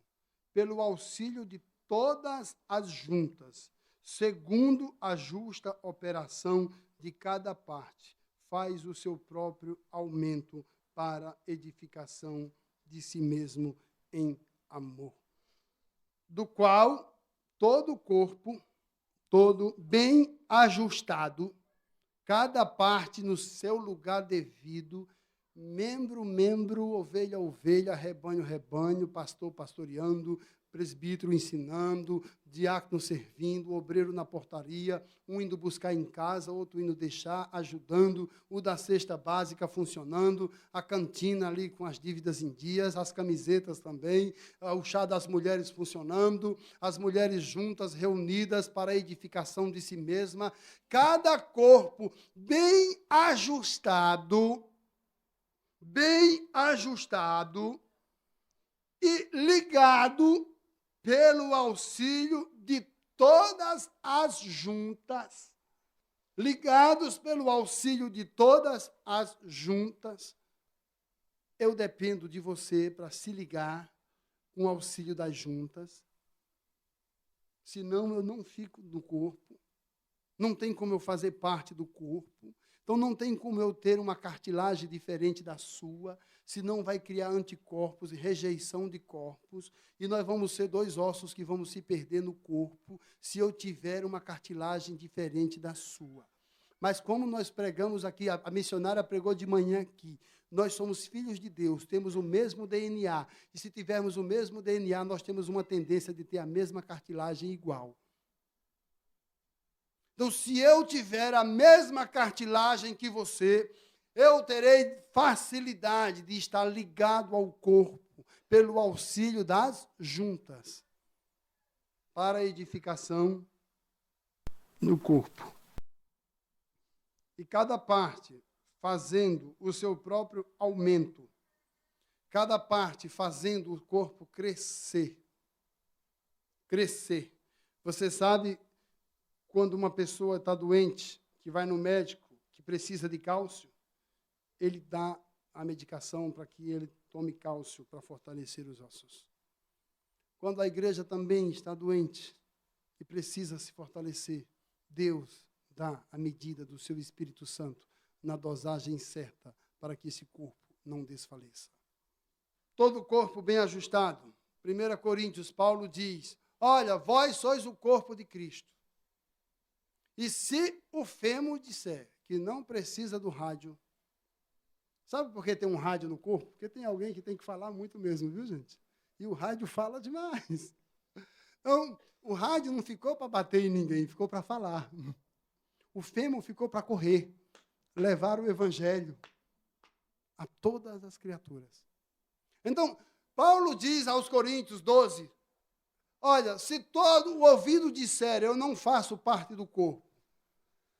pelo auxílio de todas as juntas, segundo a justa operação de cada parte, faz o seu próprio aumento para edificação de si mesmo em amor. Do qual todo o corpo, todo bem ajustado, cada parte no seu lugar devido, membro, ovelha, rebanho, pastor pastoreando, presbítero ensinando, diácono servindo, obreiro na portaria, um indo buscar em casa, outro indo deixar, ajudando, o da cesta básica funcionando, a cantina ali com as dívidas em dias, as camisetas também, o chá das mulheres funcionando, as mulheres juntas, reunidas para a edificação de si mesma, cada corpo bem ajustado e ligado pelo auxílio de todas as juntas, ligados pelo auxílio de todas as juntas. Eu dependo de você para se ligar com o auxílio das juntas, senão eu não fico no corpo, não tem como eu fazer parte do corpo, então não tem como eu ter uma cartilagem diferente da sua, senão vai criar anticorpos e rejeição de corpos, e nós vamos ser 2 ossos que vamos se perder no corpo, se eu tiver uma cartilagem diferente da sua. Mas como nós pregamos aqui, a missionária pregou de manhã aqui, nós somos filhos de Deus, temos o mesmo DNA, e se tivermos o mesmo DNA, nós temos uma tendência de ter a mesma cartilagem igual. Então, se eu tiver a mesma cartilagem que você, eu terei facilidade de estar ligado ao corpo, pelo auxílio das juntas, para a edificação no corpo. E cada parte fazendo o seu próprio aumento, cada parte fazendo o corpo crescer. Crescer. Você sabe, quando uma pessoa está doente, que vai no médico, que precisa de cálcio, ele dá a medicação para que ele tome cálcio para fortalecer os ossos. Quando a igreja também está doente, e precisa se fortalecer. Deus dá a medida do seu Espírito Santo na dosagem certa para que esse corpo não desfaleça. Todo corpo bem ajustado. 1 Coríntios, Paulo diz, olha, vós sois o corpo de Cristo. E se o fêmur disser que não precisa do rádio, sabe por que tem um rádio no corpo? Porque tem alguém que tem que falar muito mesmo, viu, gente? E o rádio fala demais. Então, o rádio não ficou para bater em ninguém, ficou para falar. O fêmur ficou para correr, levar o evangelho a todas as criaturas. Então, Paulo diz aos Coríntios 12, olha, se todo o ouvido disser, eu não faço parte do corpo,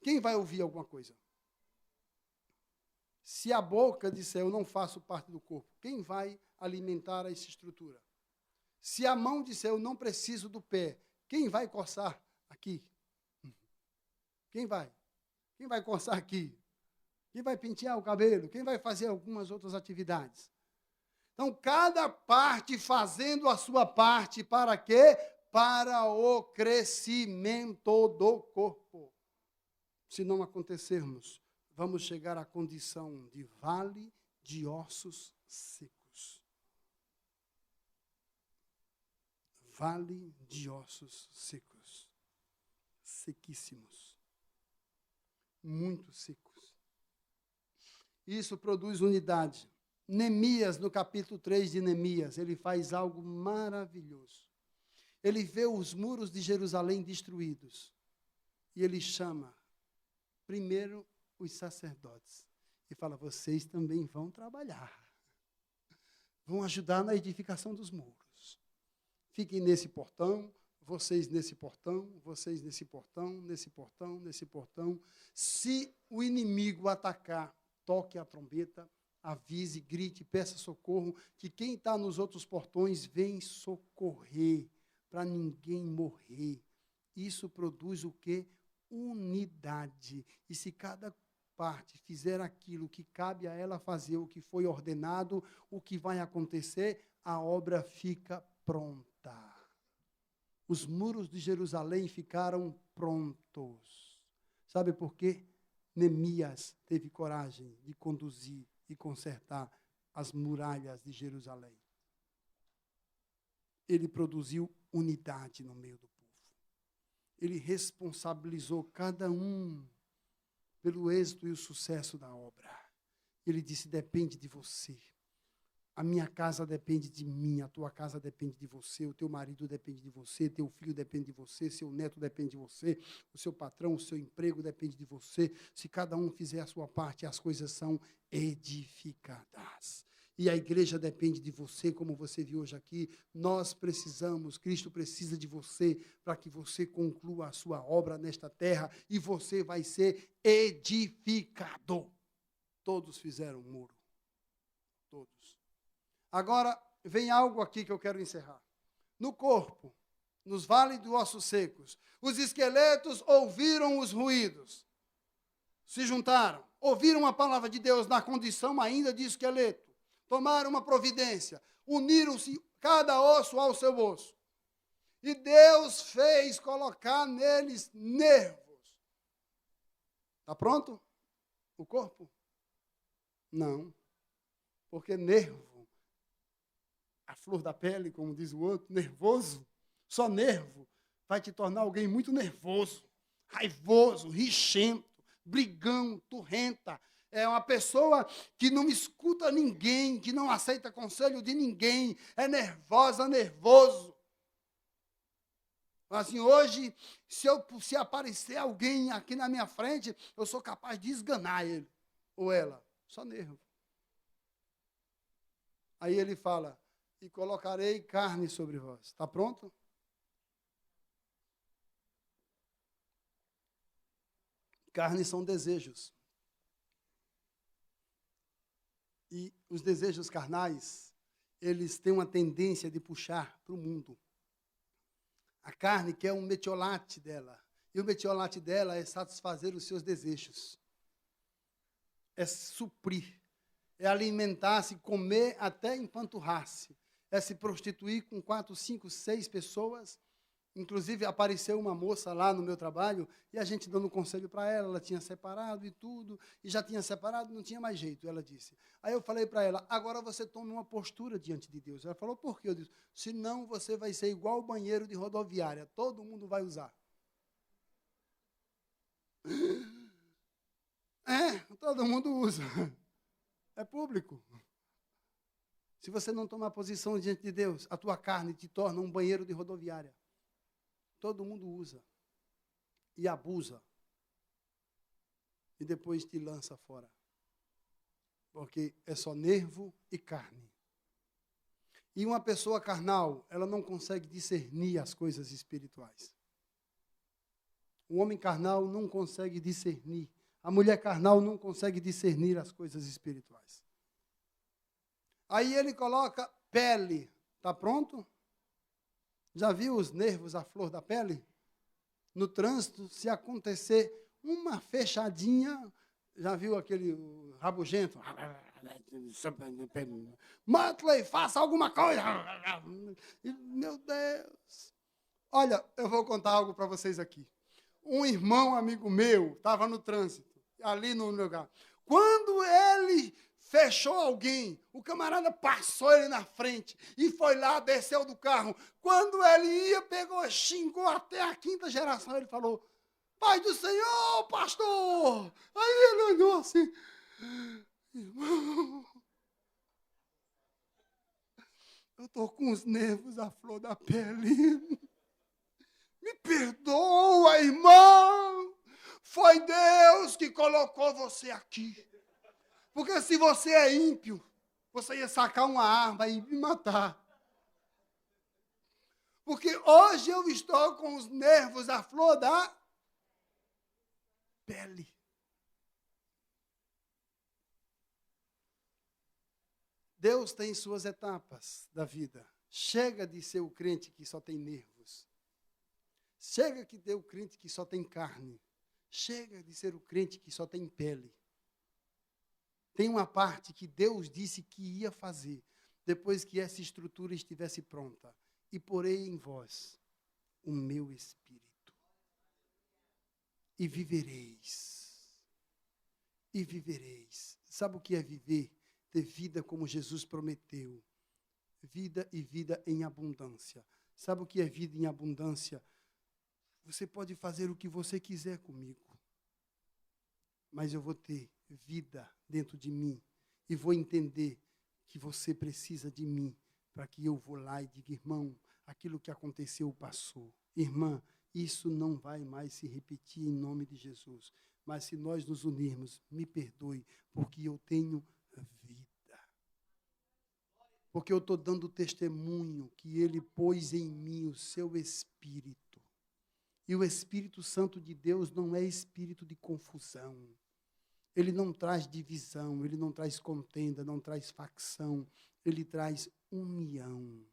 quem vai ouvir alguma coisa? Se a boca disser, eu não faço parte do corpo, quem vai alimentar essa estrutura? Se a mão disser, eu não preciso do pé, quem vai coçar aqui? Quem vai? Quem vai coçar aqui? Quem vai pentear o cabelo? Quem vai fazer algumas outras atividades? Então, cada parte fazendo a sua parte, para quê? Para o crescimento do corpo. Se não acontecermos, vamos chegar à condição de vale de ossos secos. Vale de ossos secos. Sequíssimos. Muito secos. Isso produz unidade. Neemias, no capítulo 3 de Neemias, ele faz algo maravilhoso. Ele vê os muros de Jerusalém destruídos. E ele chama, primeiro, os sacerdotes. E fala, vocês também vão trabalhar. Vão ajudar na edificação dos muros. Fiquem nesse portão, vocês nesse portão, vocês nesse portão, nesse portão, nesse portão. Se o inimigo atacar, toque a trombeta, avise, grite, peça socorro, que quem está nos outros portões vem socorrer, para ninguém morrer. Isso produz o quê? Unidade. E se cada parte fizer aquilo que cabe a ela fazer, o que foi ordenado, o que vai acontecer, a obra fica pronta. Os muros de Jerusalém ficaram prontos. Sabe por quê? Neemias teve coragem de conduzir e consertar as muralhas de Jerusalém. Ele produziu unidade no meio do povo. Ele responsabilizou cada um pelo êxito e o sucesso da obra. Ele disse, depende de você. A minha casa depende de mim, a tua casa depende de você, o teu marido depende de você, teu filho depende de você, seu neto depende de você, o seu patrão, o seu emprego depende de você. Se cada um fizer a sua parte, as coisas são edificadas. E a igreja depende de você, como você viu hoje aqui. Nós precisamos, Cristo precisa de você, para que você conclua a sua obra nesta terra, e você vai ser edificado. Todos fizeram um muro. Todos. Agora, vem algo aqui que eu quero encerrar. No corpo, nos vales dos ossos secos, os esqueletos ouviram os ruídos, se juntaram, ouviram a palavra de Deus na condição ainda de esqueleto, tomaram uma providência, uniram-se cada osso ao seu osso. E Deus fez colocar neles nervos. Está pronto? O corpo? Não. Porque nervo, a flor da pele, como diz o outro, nervoso, só nervo, vai te tornar alguém muito nervoso, raivoso, rixento, brigão, turrenta. É uma pessoa que não escuta ninguém, que não aceita conselho de ninguém, é nervosa, nervoso. Assim, hoje, se aparecer alguém aqui na minha frente, eu sou capaz de esganar ele ou ela, só nervo. Aí ele fala, e colocarei carne sobre vós. Está pronto? Carne são desejos. E os desejos carnais, eles têm uma tendência de puxar para o mundo. A carne quer um metiolate dela. E o metiolate dela é satisfazer os seus desejos. É suprir. É alimentar-se, comer até empanturrar-se. É se prostituir com 4, 5, 6 pessoas Inclusive, apareceu uma moça lá no meu trabalho, e a gente dando conselho para ela, ela tinha separado e tudo, e já tinha separado, não tinha mais jeito, ela disse. Aí eu falei para ela, agora você tome uma postura diante de Deus. Ela falou, por quê? Eu disse, senão você vai ser igual o banheiro de rodoviária, todo mundo vai usar. Todo mundo usa. É público. Se você não tomar posição diante de Deus, a tua carne te torna um banheiro de rodoviária. Todo mundo usa e abusa e depois te lança fora, porque é só nervo e carne. E uma pessoa carnal, ela não consegue discernir as coisas espirituais. O homem carnal não consegue discernir. A mulher carnal não consegue discernir as coisas espirituais. Aí ele coloca pele. Está pronto? Já viu os nervos à flor da pele? No trânsito, se acontecer uma fechadinha, já viu aquele rabugento? Mantley, faça alguma coisa! Meu Deus! Olha, eu vou contar algo para vocês aqui. Um irmão amigo meu estava no trânsito, ali no lugar. Quando ele fechou alguém, o camarada passou ele na frente e foi lá, desceu do carro. Quando ele ia, pegou, xingou até a 5ª geração. Ele falou, Pai do Senhor, pastor! Aí ele olhou assim, irmão, eu estou com os nervos à flor da pele. Me perdoa, irmão. Foi Deus que colocou você aqui. Porque se você é ímpio, você ia sacar uma arma e me matar. Porque hoje eu estou com os nervos à flor da pele. Deus tem suas etapas da vida. Chega de ser o crente que só tem nervos. Chega de ter o crente que só tem carne. Chega de ser o crente que só tem pele. Tem uma parte que Deus disse que ia fazer, depois que essa estrutura estivesse pronta. E porei em vós o meu espírito. E vivereis. E vivereis. Sabe o que é viver? Ter vida como Jesus prometeu. Vida e vida em abundância. Sabe o que é vida em abundância? Você pode fazer o que você quiser comigo. Mas eu vou ter vida dentro de mim e vou entender que você precisa de mim para que eu vou lá e diga, irmão, aquilo que aconteceu passou. Irmã, isso não vai mais se repetir em nome de Jesus. Mas se nós nos unirmos, me perdoe, porque eu tenho vida. Porque eu estou dando testemunho que Ele pôs em mim o seu Espírito. E o Espírito Santo de Deus não é espírito de confusão. Ele não traz divisão, ele não traz contenda, não traz facção. Ele traz união.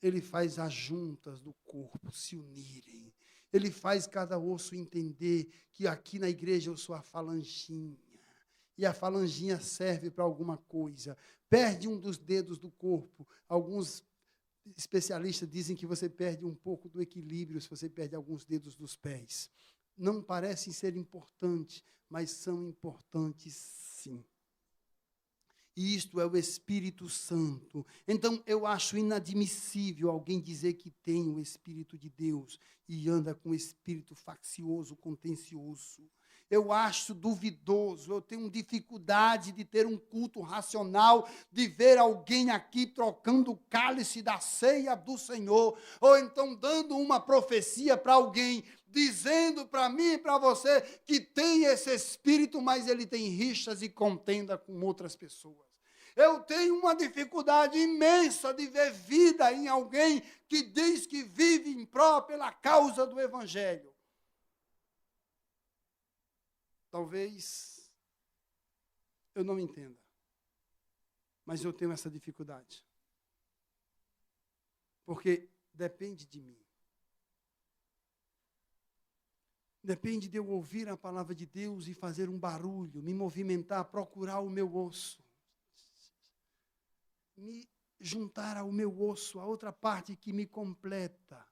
Ele faz as juntas do corpo se unirem. Ele faz cada osso entender que aqui na igreja eu sou a falanginha. E a falanginha serve para alguma coisa. Perde um dos dedos do corpo. Alguns especialistas dizem que você perde um pouco do equilíbrio se você perde alguns dedos dos pés. Não parecem ser importantes, mas são importantes sim. E isto é o Espírito Santo. Então, eu acho inadmissível alguém dizer que tem o Espírito de Deus e anda com o espírito faccioso, contencioso. Eu acho duvidoso, eu tenho dificuldade de ter um culto racional, de ver alguém aqui trocando o cálice da ceia do Senhor, ou então dando uma profecia para alguém, dizendo para mim e para você que tem esse espírito, mas ele tem rixas e contenda com outras pessoas. Eu tenho uma dificuldade imensa de ver vida em alguém que diz que vive em pró pela causa do Evangelho. Talvez eu não entenda, mas eu tenho essa dificuldade. Porque depende de mim. Depende de eu ouvir a palavra de Deus e fazer um barulho, me movimentar, procurar o meu osso. Me juntar ao meu osso, a outra parte que me completa.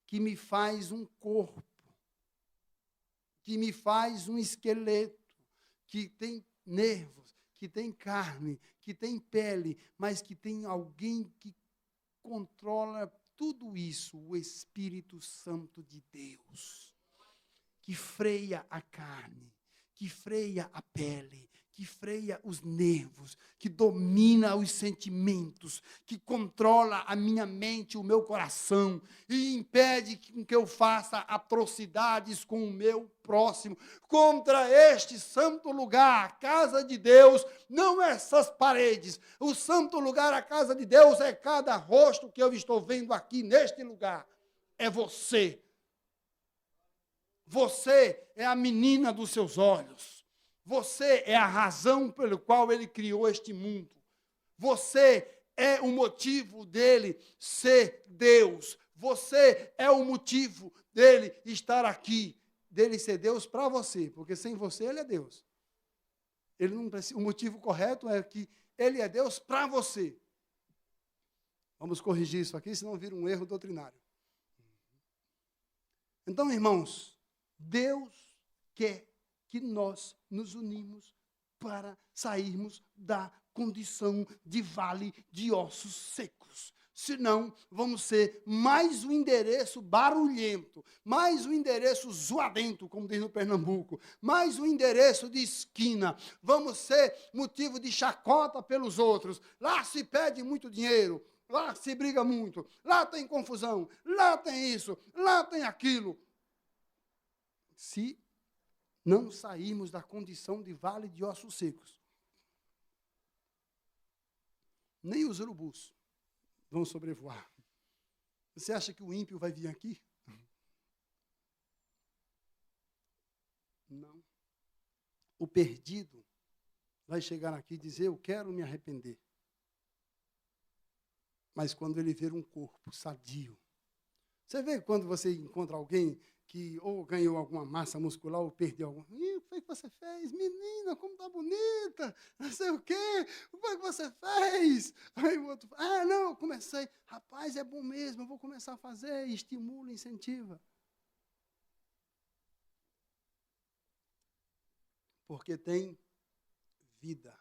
que me faz um corpo, que me faz um esqueleto, que tem nervos, que tem carne, que tem pele, mas que tem alguém que controla tudo isso, o Espírito Santo de Deus, que freia a carne, que freia a pele, que freia os nervos, que domina os sentimentos, que controla a minha mente, o meu coração, e impede que eu faça atrocidades com o meu próximo. Contra este santo lugar, a casa de Deus, não essas paredes. O santo lugar, a casa de Deus, é cada rosto que eu estou vendo aqui neste lugar. É você. Você é a menina dos seus olhos. Você é a razão pelo qual ele criou este mundo. Você é o motivo dele ser Deus. Você é o motivo dele estar aqui, dele ser Deus para você, porque sem você ele é Deus. Ele não precisa, o motivo correto é que ele é Deus para você. Vamos corrigir isso aqui, senão vira um erro doutrinário. Então, irmãos, Deus quer que nós nos unimos para sairmos da condição de vale de ossos secos. Senão, vamos ser mais um endereço barulhento, mais um endereço zoadento, como diz no Pernambuco, mais um endereço de esquina. Vamos ser motivo de chacota pelos outros. Lá se pede muito dinheiro, lá se briga muito, lá tem confusão, lá tem isso, lá tem aquilo. Se não sairmos da condição de vale de ossos secos, nem os urubus vão sobrevoar. Você acha que o ímpio vai vir aqui? Não. O perdido vai chegar aqui e dizer, eu quero me arrepender. Mas quando ele ver um corpo sadio, você vê quando você encontra alguém que ou ganhou alguma massa muscular ou perdeu alguma... O que foi que você fez? Menina, como está bonita, não sei o quê, o que foi que você fez? Aí o outro, não, eu comecei, rapaz, é bom mesmo, eu vou começar a fazer, estimula, incentiva. Porque tem vida.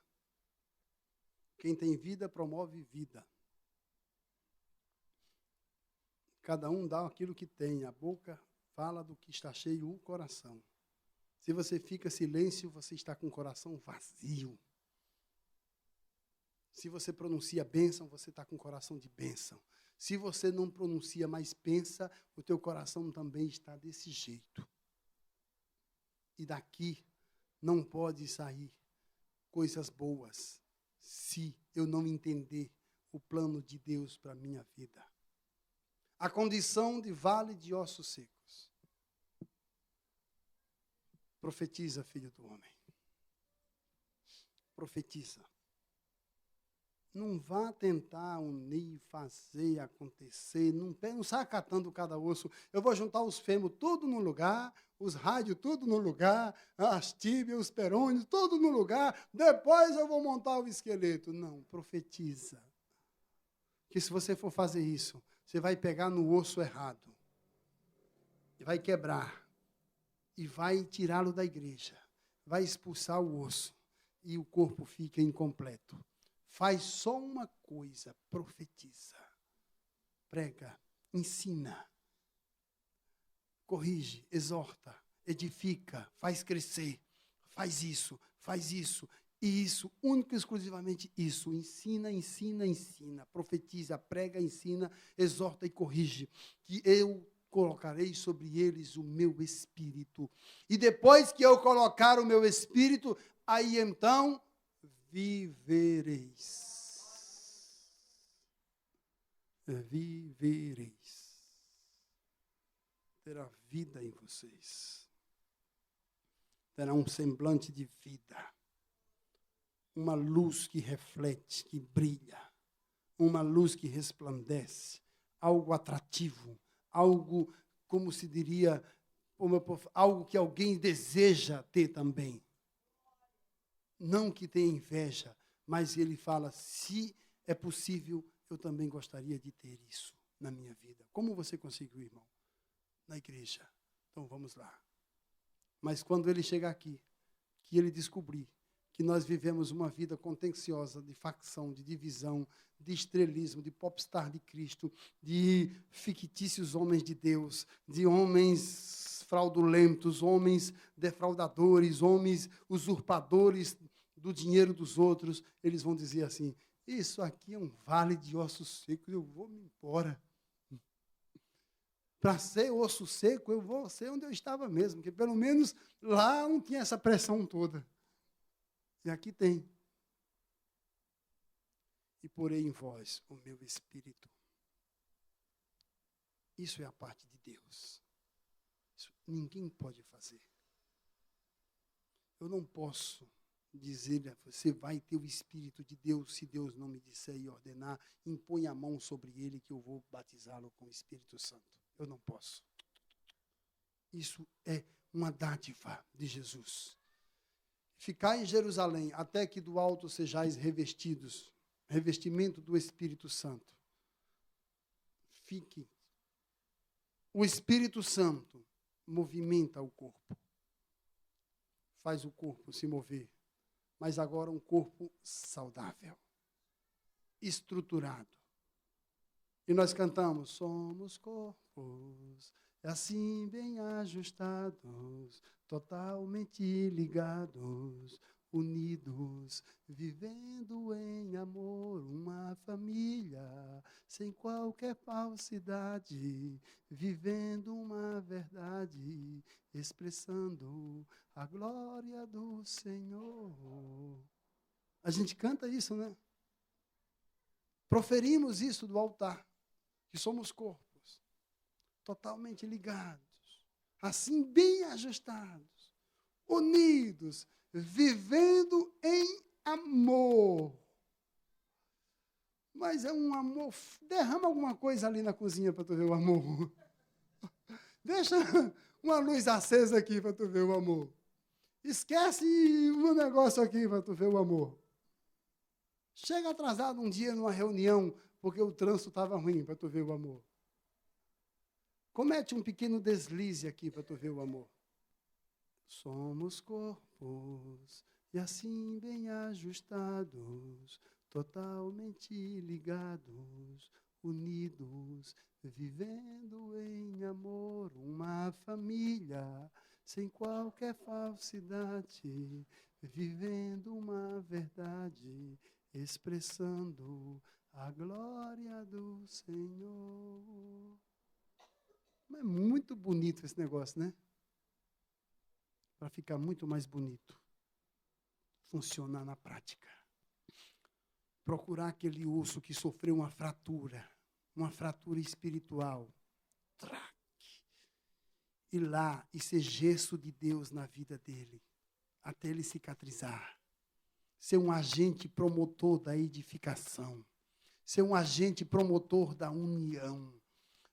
Quem tem vida promove vida. Cada um dá aquilo que tem, a boca fala do que está cheio o coração. Se você fica silêncio, você está com o coração vazio. Se você pronuncia bênção, você está com o coração de bênção. Se você não pronuncia, mas pensa, o teu coração também está desse jeito. E daqui não pode sair coisas boas se eu não entender o plano de Deus para a minha vida. A condição de vale de ossos secos. Profetiza, filho do homem. Profetiza. Não vá tentar unir, fazer acontecer. Não sai catando cada osso. Eu vou juntar os fêmur tudo no lugar, os rádios tudo no lugar, as tíbias, os perônios, tudo no lugar. Depois eu vou montar o esqueleto. Não, profetiza. Que se você for fazer isso, você vai pegar no osso errado. E vai quebrar. E vai tirá-lo da igreja. Vai expulsar o osso. E o corpo fica incompleto. Faz só uma coisa, profetiza. Prega, ensina. Corrige, exorta, edifica, faz crescer. Faz isso, e isso, único e exclusivamente isso. Ensina, ensina, ensina. Profetiza, prega, ensina, exorta e corrige. Que eu colocarei sobre eles o meu espírito. E depois que eu colocar o meu espírito, aí então vivereis. Vivereis. Terá vida em vocês. Terá um semblante de vida. Uma luz que reflete, que brilha. Uma luz que resplandece. Algo atrativo. Algo, como se diria, algo que alguém deseja ter também. Não que tenha inveja, mas ele fala, se é possível, eu também gostaria de ter isso na minha vida. Como você conseguiu, irmão? na igreja. Então vamos lá. Mas quando ele chegar aqui, que ele descobrir que nós vivemos uma vida contenciosa, de facção, de divisão, de estrelismo, de popstar de Cristo, de fictícios homens de Deus, de homens fraudulentos, homens defraudadores, homens usurpadores do dinheiro dos outros, eles vão dizer assim, isso aqui é um vale de ossos secos, eu vou me embora. Para ser osso seco, eu vou ser onde eu estava mesmo, porque pelo menos lá não tinha essa pressão toda. E aqui tem. E porei em vós o meu espírito. Isso é a parte de Deus. Isso ninguém pode fazer. Eu não posso dizer a você, vai ter o Espírito de Deus, se Deus não me disser e ordenar, impõe a mão sobre ele que eu vou batizá-lo com o Espírito Santo. Eu não posso. Isso é uma dádiva de Jesus. Ficai em Jerusalém, até que do alto sejais revestidos, revestimento do Espírito Santo. Fique. O Espírito Santo movimenta o corpo. Faz o corpo se mover. Mas agora um corpo saudável, estruturado. E nós cantamos, somos corpos, assim bem ajustados, totalmente ligados, unidos, vivendo em amor, uma família, sem qualquer falsidade, vivendo uma verdade, expressando a glória do Senhor. A gente canta isso, né? Proferimos isso do altar, que somos corpos, totalmente ligados, assim bem ajustados, unidos, vivendo em amor. Mas é um amor, derrama alguma coisa ali na cozinha para tu ver o amor. Deixa uma luz acesa aqui para tu ver o amor. Esquece um negócio aqui para tu ver o amor. Chega atrasado um dia numa reunião, porque o trânsito estava ruim, para tu ver o amor. Comete um pequeno deslize aqui para tu ver o amor. Somos corpos, e assim bem ajustados, totalmente ligados, unidos, vivendo em amor, uma família, sem qualquer falsidade, vivendo uma verdade, expressando a glória do Senhor. Mas é muito bonito esse negócio, né? Para ficar muito mais bonito. Funcionar na prática. Procurar aquele osso que sofreu uma fratura espiritual. Traque. Ir lá e ser gesso de Deus na vida dele, até ele cicatrizar. Ser um agente promotor da edificação. Ser um agente promotor da união.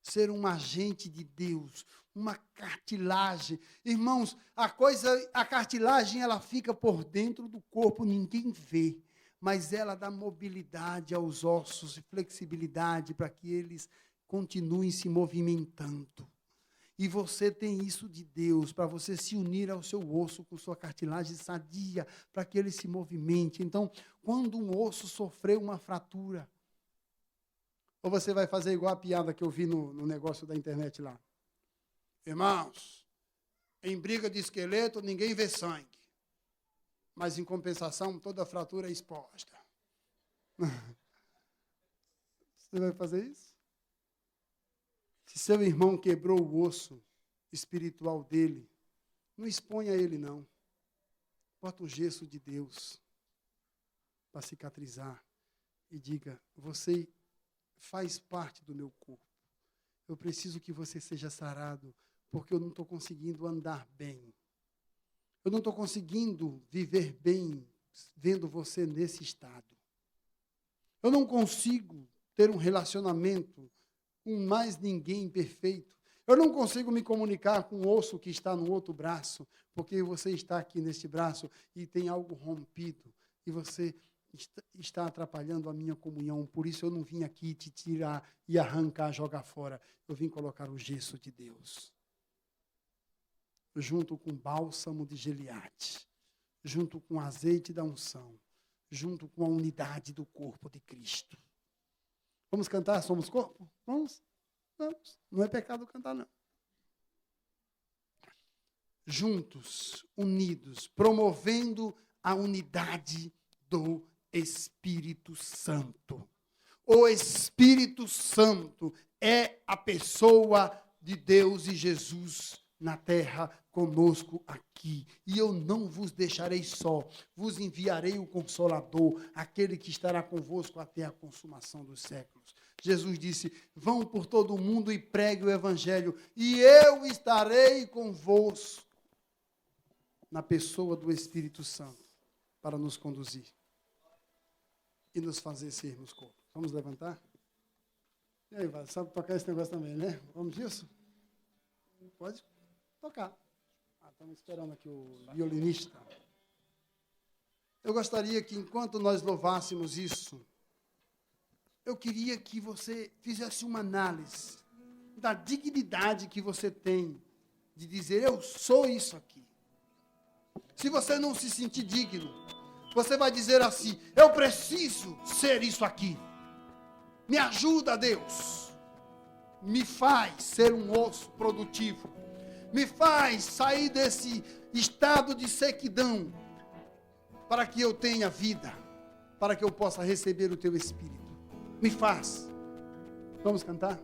Ser um agente de Deus, uma cartilagem. Irmãos, a cartilagem, ela fica por dentro do corpo, ninguém vê, mas ela dá mobilidade aos ossos e flexibilidade para que eles continuem se movimentando. E você tem isso de Deus, para você se unir ao seu osso com sua cartilagem sadia, para que ele se movimente. Então, quando um osso sofreu uma fratura, ou você vai fazer igual a piada que eu vi no negócio da internet lá. Irmãos, em briga de esqueleto ninguém vê sangue. Mas em compensação toda fratura é exposta. Você vai fazer isso? Se seu irmão quebrou o osso espiritual dele, não exponha ele não. Bota o gesso de Deus para cicatrizar e diga, você faz parte do meu corpo. Eu preciso que você seja sarado, porque eu não estou conseguindo andar bem. Eu não estou conseguindo viver bem vendo você nesse estado. Eu não consigo ter um relacionamento com mais ninguém perfeito. Eu não consigo me comunicar com o osso que está no outro braço, porque você está aqui neste braço e tem algo rompido, e você está atrapalhando a minha comunhão, por isso eu não vim aqui te tirar e arrancar, jogar fora. Eu vim colocar o gesso de Deus. junto com bálsamo de Gileade, junto com azeite da unção, junto com a unidade do corpo de Cristo. Vamos cantar Somos Corpo? Vamos? Vamos. Não é pecado cantar, não. Juntos, unidos, promovendo a unidade do Espírito Santo. O Espírito Santo é a pessoa de Deus e Jesus na terra conosco aqui. E eu não vos deixarei só, vos enviarei o Consolador, aquele que estará convosco até a consumação dos séculos. Jesus disse, vão por todo o mundo e pregue o Evangelho, e eu estarei convosco, na pessoa do Espírito Santo, para nos conduzir e nos fazer sermos corpo. Vamos levantar? E aí, vai, sabe tocar esse negócio também, né? Vamos disso? Pode tocar. Estamos esperando aqui o violinista. Eu gostaria que, enquanto nós louvássemos isso, eu queria que você fizesse uma análise da dignidade que você tem de dizer, eu sou isso aqui. Se você não se sentir digno, você vai dizer assim, eu preciso ser isso aqui. Me ajuda, Deus. Me faz ser um osso produtivo. Me faz sair desse estado de sequidão, para que eu tenha vida, para que eu possa receber o teu Espírito. Me faz. Vamos cantar?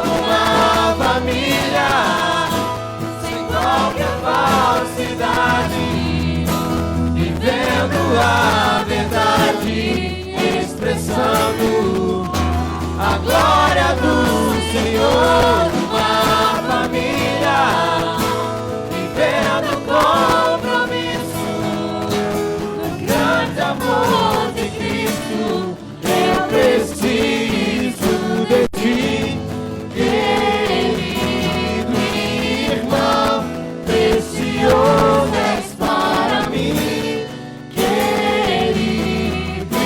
Uma família sem qualquer Senhor, uma família, vivendo compromisso, no grande amor de Cristo. Eu preciso de ti, querido irmão, precioso és para mim, querido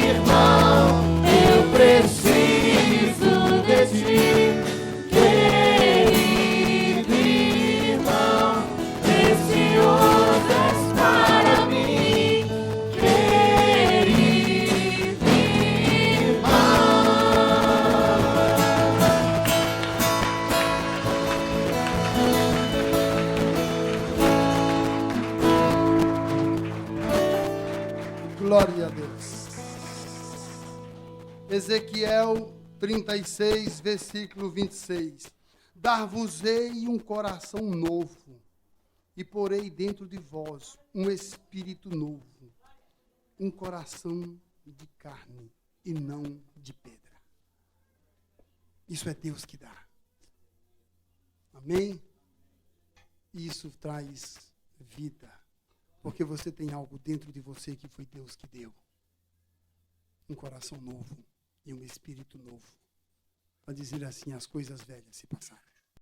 irmão, eu preciso de ti, querido irmão, precioso és para mim, querido Glória a Deus. Ezequiel 36, versículo 26. Dar-vos-ei um coração novo, e porei dentro de vós um espírito novo, um coração de carne e não de pedra. Isso é Deus que dá. Amém? Isso traz vida. Porque você tem algo dentro de você que foi Deus que deu. Um coração novo e um espírito novo. Para dizer assim, as coisas velhas se passaram.